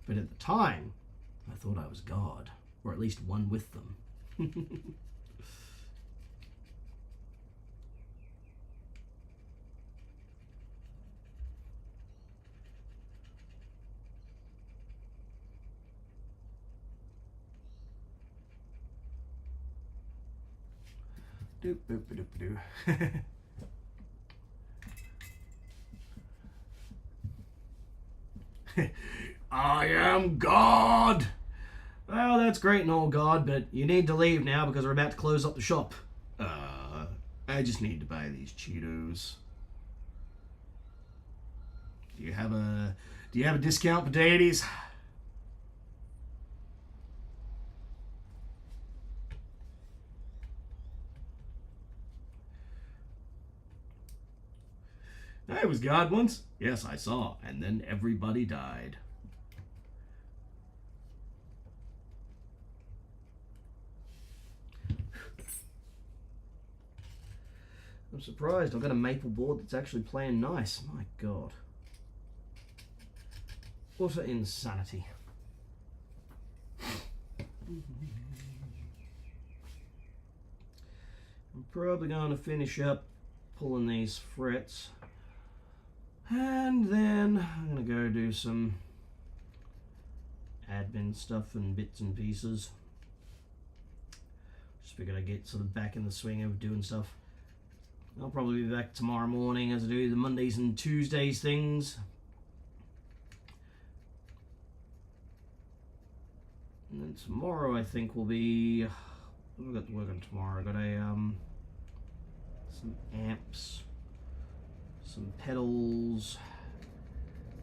But at the time, I thought I was God. Or at least one with them. Doop, boop, doop, doop. I am God! Well, that's great and all, God, but you need to leave now because we're about to close up the shop. I just need to buy these Cheetos. Do you have a discount for deities? I was God once. Yes, I saw. And then everybody died. I'm surprised. I've got a maple board that's actually playing nice. My God. What an insanity. I'm probably going to finish up pulling these frets. And then I'm going to go do some admin stuff and bits and pieces. Just figured I'd get sort of back in the swing of doing stuff. I'll probably be back tomorrow morning as I do the Mondays and Tuesdays things. And then tomorrow I think will be... What have I got to work on tomorrow? I got some amps, some pedals,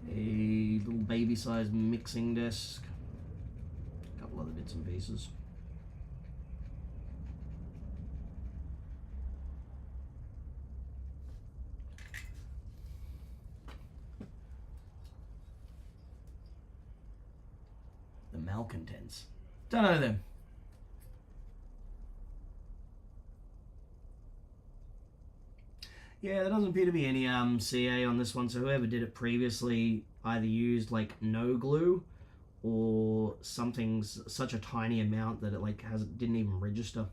a little baby-sized mixing desk, a couple other bits and pieces. The malcontents. Don't know them. Yeah, there doesn't appear to be any CA on this one, so whoever did it previously either used like no glue or something's such a tiny amount that it like didn't even register.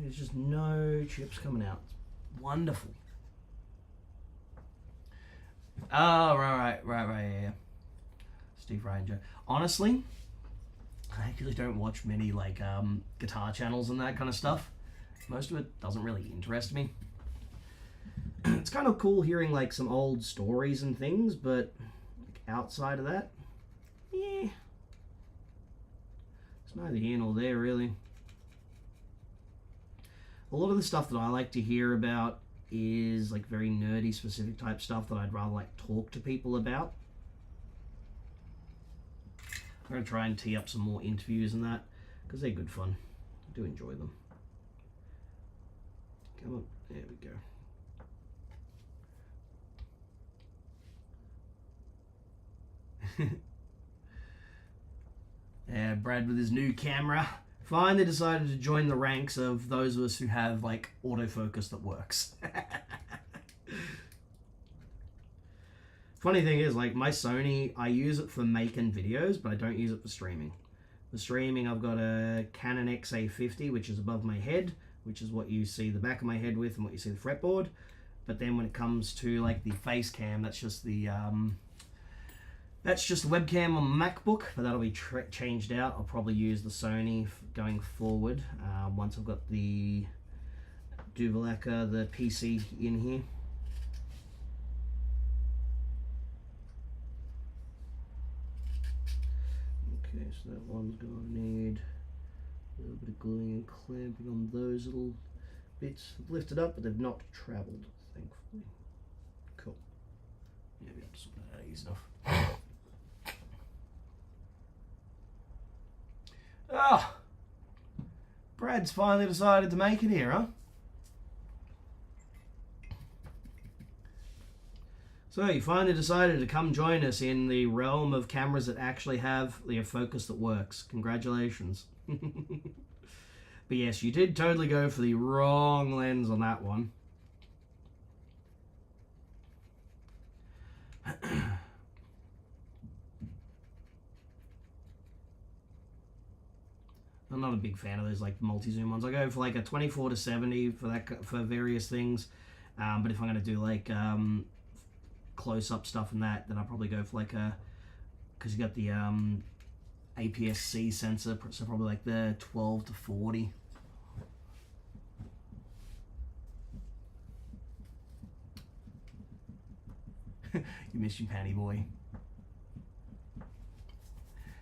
There's just no chips coming out. It's wonderful. Oh, right, yeah. Steve Ranger. Honestly, I actually don't watch many like guitar channels and that kind of stuff. Most of it doesn't really interest me. It's kind of cool hearing like some old stories and things, but like, outside of that, yeah, it's neither here nor there really. A lot of the stuff that I like to hear about is like very nerdy specific type stuff that I'd rather like talk to people about. I'm going to try and tee up some more interviews and that because they're good fun. I do enjoy them. Come on, there we go. Yeah, Brad with his new camera. Finally decided to join the ranks of those of us who have like autofocus that works. Funny thing is, like my Sony, I use it for making videos, but I don't use it for streaming. For streaming, I've got a Canon XA50, which is above my head, which is what you see the back of my head with and what you see the fretboard. But then when it comes to like the face cam, that's just the webcam on the MacBook, but that'll be changed out. I'll probably use the Sony going forward once I've got the Duvalaka, the PC in here. Okay, so that one's going to need a little bit of gluing and clamping on those little bits. I've lifted up, but they've not travelled, thankfully. Cool. Yeah, we have to sort that out easy enough. Brad's finally decided to make it here, huh? So you finally decided to come join us in the realm of cameras that actually have the focus that works. Congratulations. But yes, you did totally go for the wrong lens on that one. I'm not a big fan of those like multi-zoom ones. I go for like a 24-70 for that, for various things. But if I'm going to do like close-up stuff and that, then I'll probably go for like a, because you got the APS-C sensor, so probably like the 12-40. You missed your panty boy.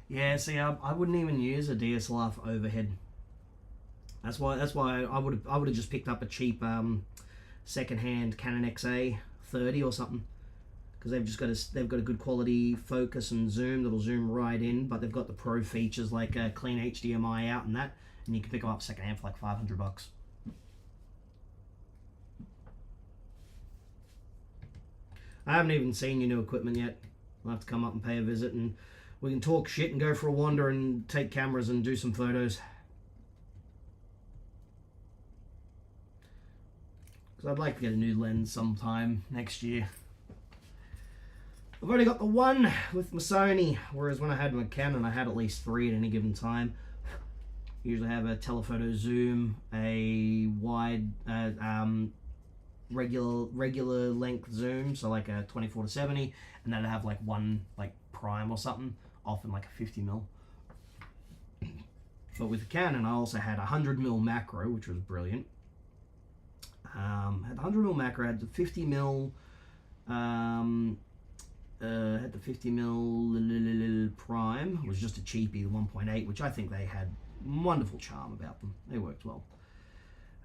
Yeah, see, I wouldn't even use a DSLR for overhead. That's why I would have just picked up a cheap second-hand Canon XA 30 or something, because they've got a good quality focus and zoom that'll zoom right in, but they've got the pro features like a clean HDMI out and that, and you can pick them up second-hand for like $500. I haven't even seen your new equipment yet. I'll have to come up and pay a visit, and we can talk shit and go for a wander and take cameras and do some photos. Because I'd like to get a new lens sometime next year. I've already got the one with my Sony, whereas when I had my Canon I had at least 3 at any given time. Usually have a telephoto zoom, a wide regular length zoom, so like a 24-70, and then I have like one like prime or something, often like a 50mm. But with the Canon I also had a 100mm macro, which was brilliant. Had the 100mm macro, had the 50mm had the 50mm prime. It was just a cheapie, the 1.8, which I think they had wonderful charm about them. They worked well.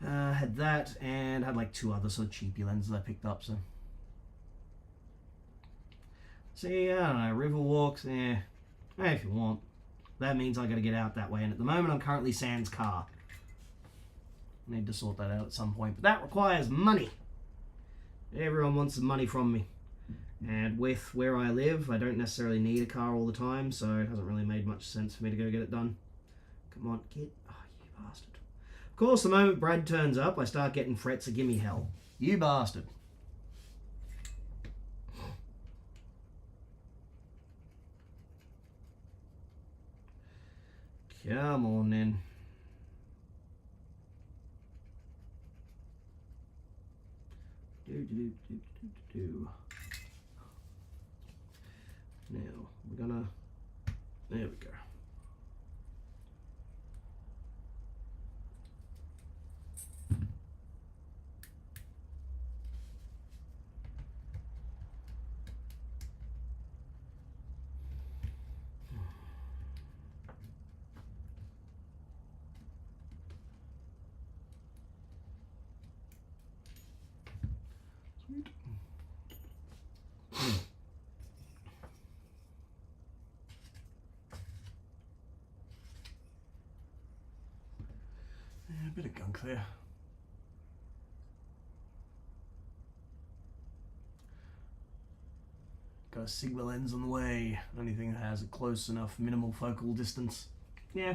Had that, and had like 2 other sort of cheapy lenses I picked up. So see, I don't know, river walks, hey, if you want. That means I got to get out that way, and at the moment I'm currently sans car. I need to sort that out at some point, but that requires money. Everyone wants some money from me, and with where I live I don't necessarily need a car all the time, so it hasn't really made much sense for me to go get it done. Come on, get, oh you bastard. Of course, the moment Brad turns up, I start getting threats of gimme hell. You bastard. Come on then. Now, we're gonna, there we go. Sweet. Yeah, a bit of gunk there. Got a Sigma lens on the way. Anything that has a close enough minimal focal distance. Yeah,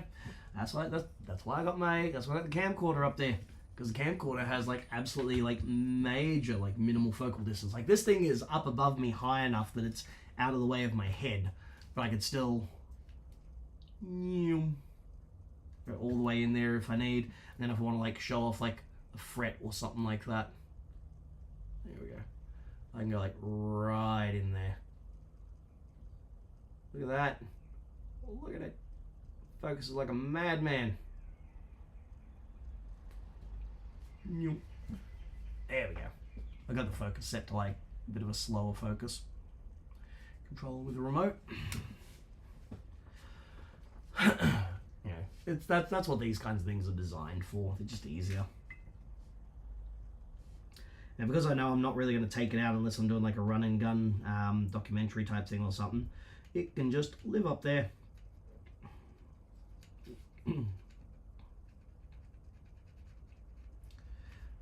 that's why I got that's why I got the camcorder up there. Because the camcorder has like absolutely like major like minimal focal distance. Like this thing is up above me high enough that it's out of the way of my head, but I could still go all the way in there if I need. And then if I want to like show off like a fret or something like that, there we go. I can go like right in there. Look at that. Oh, look at it. Focuses like a madman. There we go. I got the focus set to like a bit of a slower focus. Control with the remote. Yeah, that's what these kinds of things are designed for. They're just easier. And because I know I'm not really going to take it out unless I'm doing like a run and gun documentary type thing or something, it can just live up there.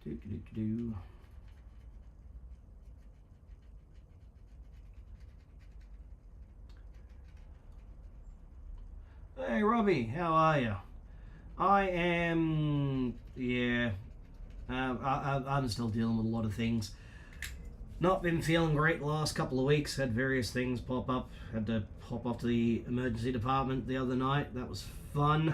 Do. Hey Robbie, how are you? I am, yeah, I'm still dealing with a lot of things. Not been feeling great the last couple of weeks. Had various things pop up. Had to hop off to the emergency department the other night. That was fun.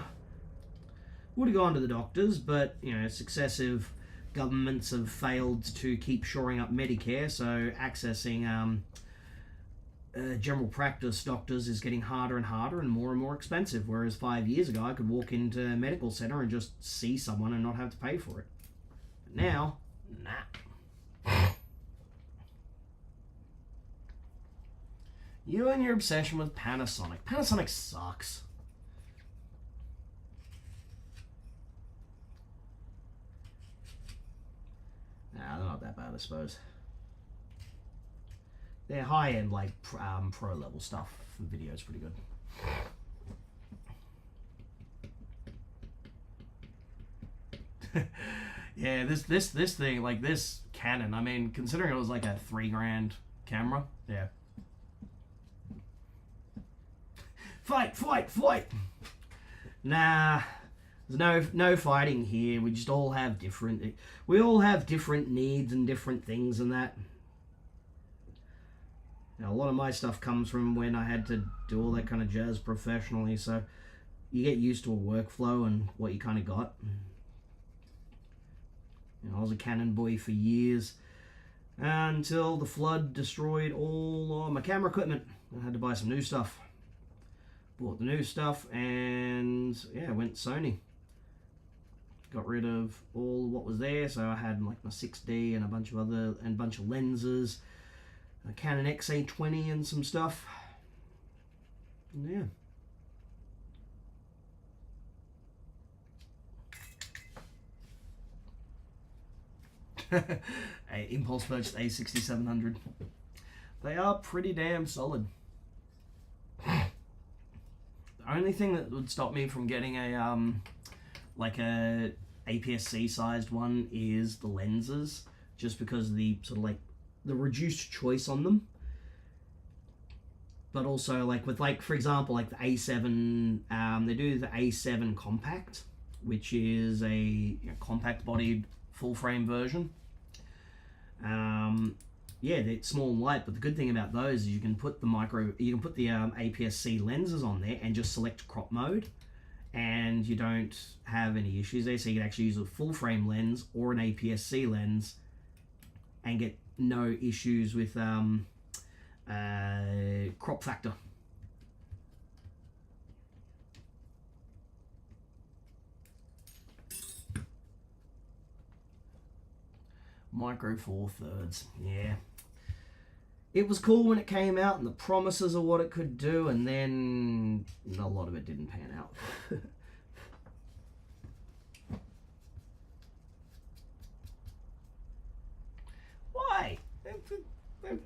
Would have gone to the doctors, but you know, successive governments have failed to keep shoring up Medicare, so accessing general practice doctors is getting harder and harder and more expensive. Whereas 5 years ago, I could walk into a medical center and just see someone and not have to pay for it. But now, nah. You and your obsession with Panasonic. Panasonic sucks. Nah, they're not that bad, I suppose. They're high-end, like, pro-level stuff for video. It's pretty good. Yeah, this thing, like this Canon, I mean, considering it was like a $3,000 camera, yeah. Fight! Nah, there's no fighting here. We just all have different needs and different things and that. Now, a lot of my stuff comes from when I had to do all that kind of jazz professionally, so you get used to a workflow and what you kind of got. You know, I was a Canon boy for years until the flood destroyed all my camera equipment. I had to buy some new stuff. Bought the new stuff and yeah, went Sony. Got rid of all what was there, so I had like my 6D and a bunch of lenses, a Canon XA20 and some stuff. Yeah. Impulse purchased A6700. They are pretty damn solid. The only thing that would stop me from getting a like a APS-C sized one is the lenses, just because of the sort of like the reduced choice on them. But also like with like, for example, like the A7, they do the A7 compact, which is a compact bodied full frame version. Yeah, they're small and light, but the good thing about those is you can put the APS-C lenses on there and just select crop mode, and you don't have any issues there. So you can actually use a full frame lens or an APS-C lens and get no issues with crop factor. Micro Four Thirds, yeah. It was cool when it came out and the promises of what it could do, and then a lot of it didn't pan out. Why?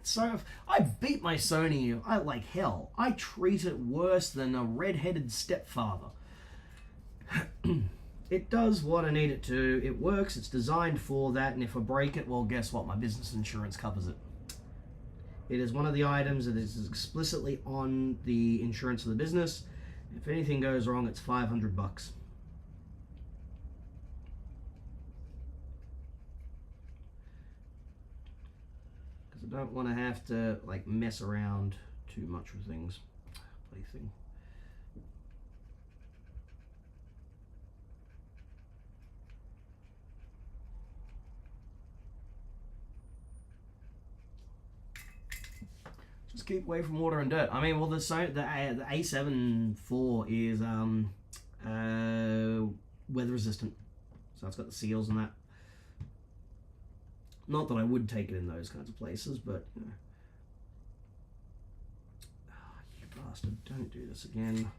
So I beat my Sony like hell. I treat it worse than a red-headed stepfather. It does what I need it to. It works. It's designed for that. And if I break it, well, guess what? My business insurance covers it. It is one of the items that is explicitly on the insurance of the business. If anything goes wrong, it's $500. Because I don't want to have to like mess around too much with things. Play thing. Just keep away from water and dirt. I mean, well, the A7 IV is weather resistant, so it's got the seals and that. Not that I would take it in those kinds of places, but you know. Oh, you bastard! Don't do this again.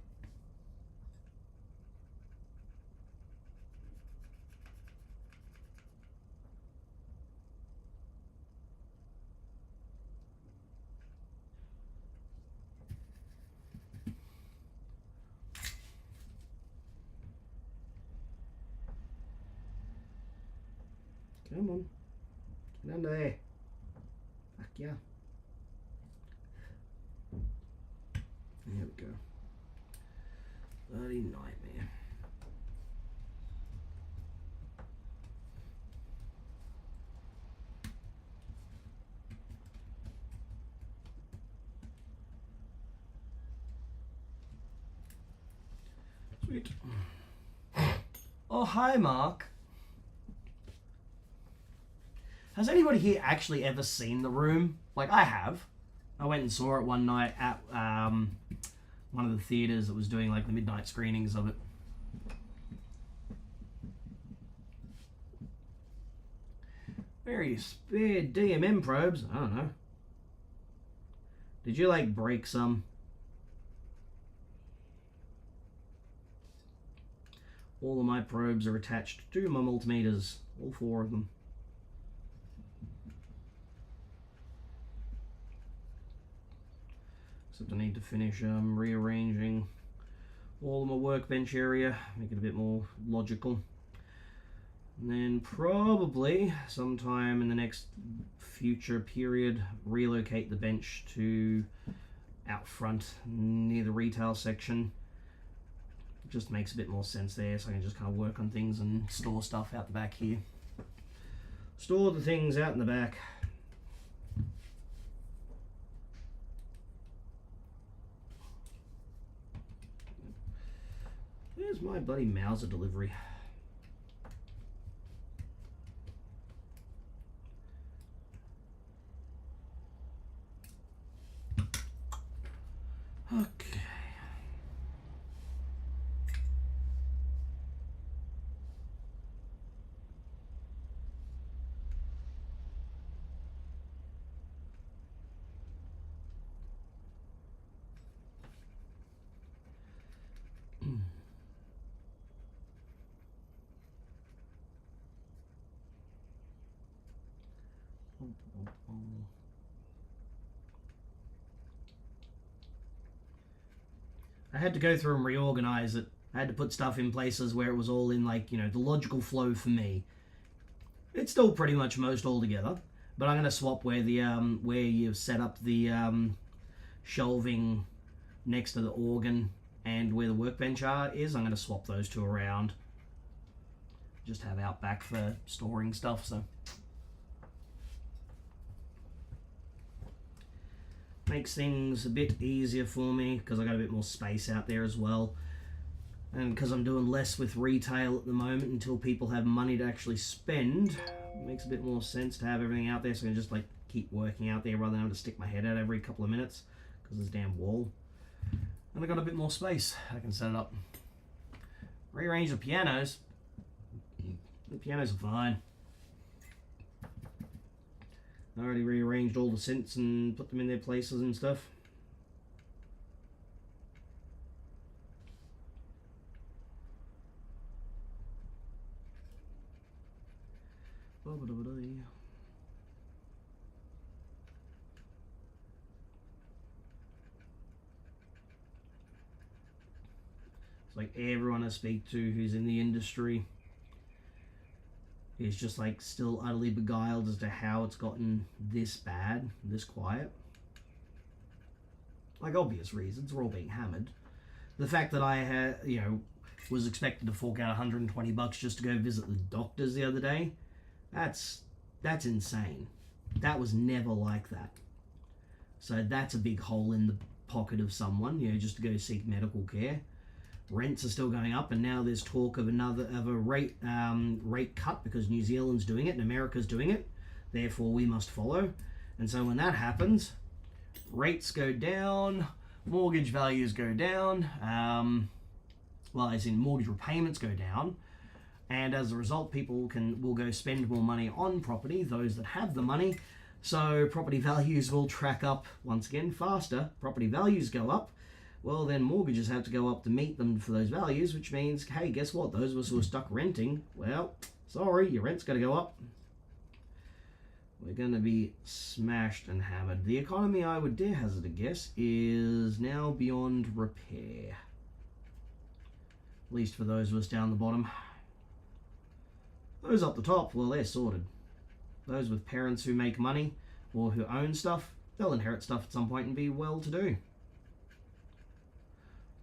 Come on. Get under there. Fuck yeah. There we go. Bloody nightmare. Sweet. Oh, hi, Mark. Has anybody here actually ever seen The Room? Like, I have. I went and saw it one night at one of the theaters that was doing like the midnight screenings of it. Very spare DMM probes. I don't know. Did you like break some? All of my probes are attached to my multimeters. All 4 of them. Except I need to finish rearranging all of my workbench area, make it a bit more logical. And then probably sometime in the next future period, relocate the bench to out front near the retail section. It just makes a bit more sense there, so I can just kind of work on things and store stuff out the back here. Store the things out in the back. Where's my bloody Mauser delivery? Okay. I had to go through and reorganize it. I had to put stuff in places where it was all in, like, you know, the logical flow for me. It's still pretty much most all together, but I'm going to swap where the where you've set up the shelving next to the organ and where the workbench is. I'm going to swap those 2 around. Just have out back for storing stuff, so makes things a bit easier for me because I got a bit more space out there as well, and because I'm doing less with retail at the moment until people have money to actually spend, it makes a bit more sense to have everything out there so I can just like keep working out there rather than having to stick my head out every couple of minutes because there's a damn wall. And I got a bit more space. I can set it up. Rearrange the pianos. The pianos are fine. I already rearranged all the synths and put them in their places and stuff. It's like everyone I speak to who's in the industry is just like still utterly beguiled as to how it's gotten this bad, this quiet. Like, obvious reasons, we're all being hammered. The fact that I had, you know, was expected to fork out 120 bucks just to go visit the doctors the other day, that's insane. That was never like that. So that's a big hole in the pocket of someone, you know, just to go seek medical care. Rents are still going up, and now there's talk of a rate cut because New Zealand's doing it and America's doing it. Therefore, we must follow. And so when that happens, rates go down, mortgage values go down. Well, as in mortgage repayments go down, and as a result, people will go spend more money on property. Those that have the money, so property values will track up once again faster. Property values go up. Well, then mortgages have to go up to meet them for those values, which means, hey, guess what? Those of us who are stuck renting, well, sorry, your rent's got to go up. We're going to be smashed and hammered. The economy, I would dare hazard a guess, is now beyond repair. At least for those of us down the bottom. Those up the top, well, they're sorted. Those with parents who make money or who own stuff, they'll inherit stuff at some point and be well-to-do.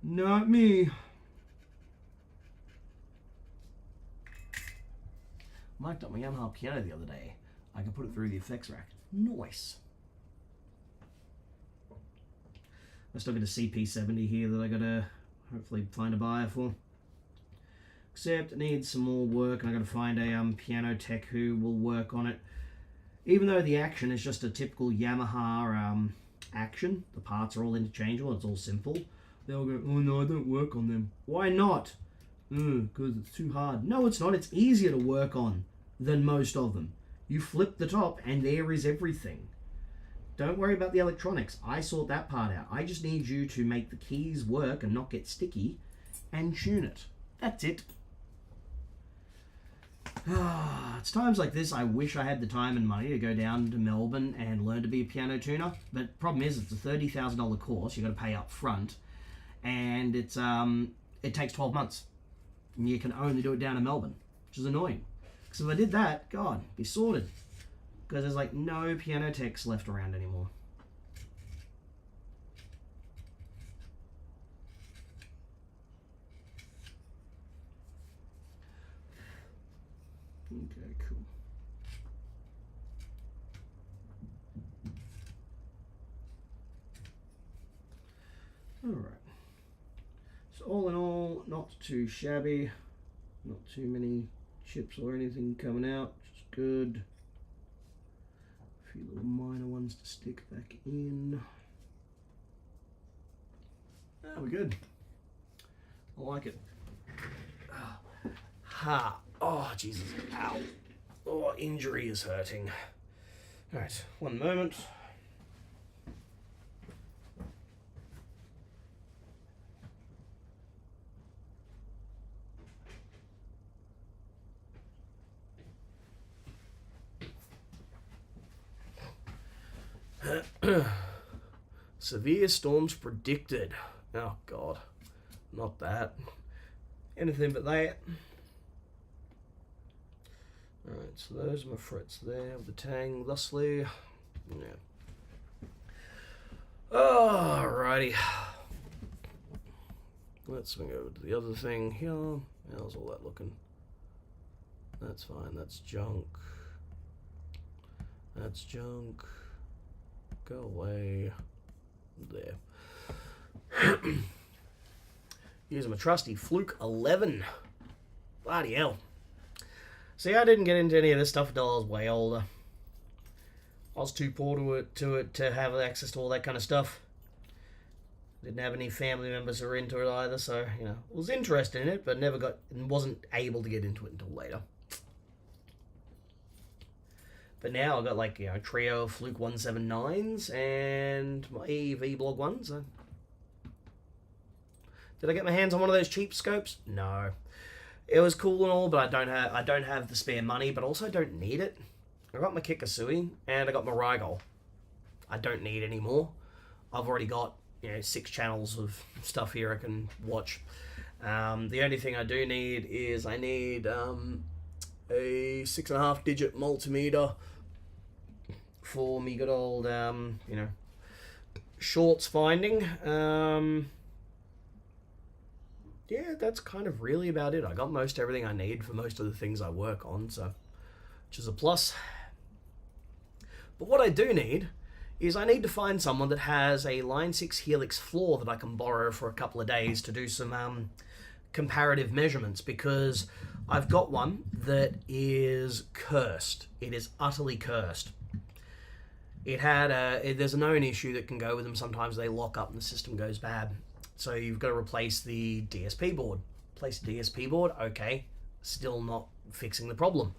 Not me. Mic'd up my Yamaha piano the other day. I can put it through the effects rack. Nice. I still got a CP70 here that I gotta hopefully find a buyer for. Except it needs some more work, and I gotta find a piano tech who will work on it. Even though the action is just a typical Yamaha action, the parts are all interchangeable, it's all simple. They'll go, oh no, I don't work on them. Why not? Because it's too hard. No, it's not. It's easier to work on than most of them. You flip the top and there is everything. Don't worry about the electronics. I sort that part out. I just need you to make the keys work and not get sticky and tune it. That's it. It's times like this I wish I had the time and money to go down to Melbourne and learn to be a piano tuner. But the problem is it's a $30,000 course. You've got to pay up front. And it's it takes 12 months. And you can only do it down in Melbourne, which is annoying. Because if I did that, God, it'd be sorted. Because there's like no piano techs left around anymore. Okay, cool. Alright. So all in all, not too shabby. Not too many chips or anything coming out, which is good. A few little minor ones to stick back in. Ah, we're good. I like it. Ha! Oh, Jesus. Ow. Oh, injury is hurting. Alright, one moment. Severe storms predicted. Oh God, not that. Anything but that. Alright, so those are my frets there with the tang thusly. Yeah. Alrighty. Let's swing over to the other thing here. How's all that looking? That's fine, that's junk. That's junk. Go away. There. Using my trusty Fluke 11. Bloody hell. See, I didn't get into any of this stuff until I was way older. I was too poor to have access to all that kind of stuff. Didn't have any family members who were into it either, so, you know, was interested in it, but wasn't able to get into it until later. But now I've got like, you know, trio of Fluke 179s and my V-Blog ones. Did I get my hands on one of those cheap scopes? No. It was cool and all, but I don't have the spare money, but also don't need it. I got my Kikasui and I got my Rigol. I don't need any more. I've already got, you know, 6 channels of stuff here I can watch. The only thing I do need is I need a 6.5 digit multimeter for me good old, you know, shorts finding. Yeah, that's kind of really about it. I got most everything I need for most of the things I work on, so, which is a plus. But what I do need is I need to find someone that has a Line 6 Helix floor that I can borrow for a couple of days to do some comparative measurements, because I've got one that is cursed. It is utterly cursed. It had there's a known issue that can go with them. Sometimes they lock up and the system goes bad. So you've got to replace the DSP board. Replace the DSP board, okay, still not fixing the problem.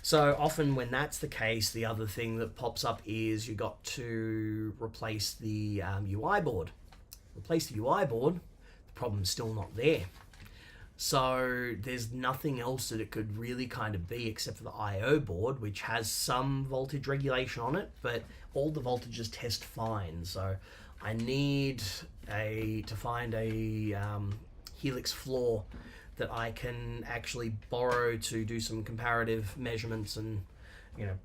So often when that's the case, the other thing that pops up is you got to replace the UI board. Replace the UI board, the problem's still not there. So there's nothing else that it could really kind of be except for the I/O board, which has some voltage regulation on it, but all the voltages test fine. So I need to find a Helix floor that I can actually borrow to do some comparative measurements and you know,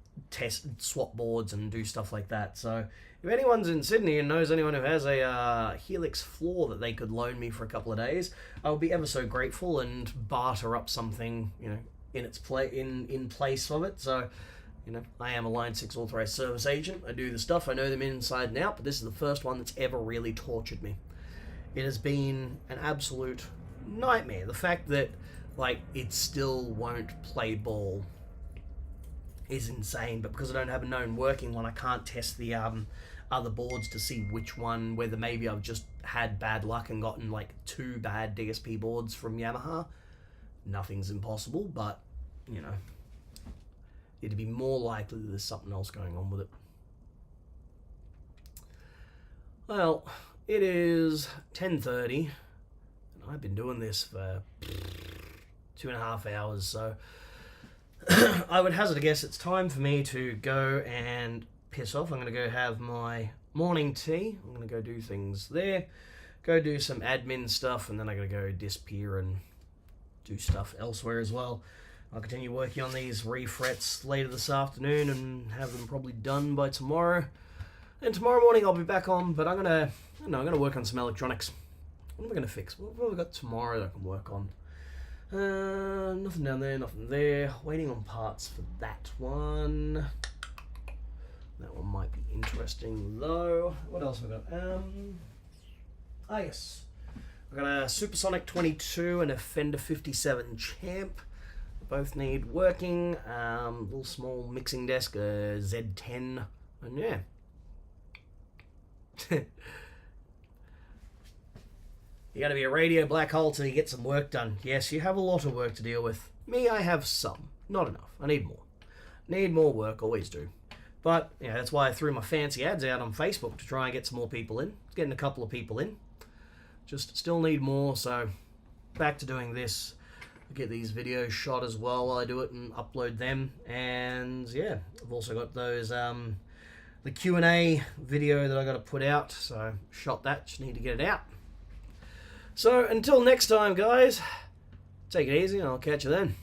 swap boards and do stuff like that. So if anyone's in Sydney and knows anyone who has a Helix floor that they could loan me for a couple of days, I would be ever so grateful and barter up something, you know, in its in place of it. So, you know, I am a Line 6 authorized service agent. I do the stuff. I know them inside and out, but this is the first one that's ever really tortured me. It has been an absolute nightmare. The fact that, like, it still won't play ball is insane, but because I don't have a known working one, I can't test the other boards to see which one, whether maybe I've just had bad luck and gotten like 2 bad DSP boards from Yamaha. Nothing's impossible, but, you know, it'd be more likely that there's something else going on with it. Well, it is 10:30, and I've been doing this for 2.5 hours, so I would hazard a guess it's time for me to go and piss off. I'm going to go have my morning tea. I'm going to go do things there, go do some admin stuff, and then I'm going to go disappear and do stuff elsewhere as well. I'll continue working on these refrets later this afternoon and have them probably done by tomorrow. And tomorrow morning I'll be back on, but I'm gonna work on some electronics. What am I gonna fix? What have I got tomorrow that I can work on? Nothing down there, nothing there. Waiting on parts for that one. That one might be interesting though. What else have I got? Yes. I've got a Supersonic 22 and a Fender 57 Champ. Both need working. Little small mixing desk, a Z10, and yeah. You gotta be a radio black hole till you get some work done. Yes, you have a lot of work to deal with. Me, I have some. Not enough. I need more. Need more work, always do. But, yeah, that's why I threw my fancy ads out on Facebook to try and get some more people in. It's getting a couple of people in. Just still need more, so back to doing this. I'll get these videos shot as well while I do it and upload them. And, yeah, I've also got those, the Q&A video that I got to put out. So, shot that. Just need to get it out. So, until next time, guys, take it easy and I'll catch you then.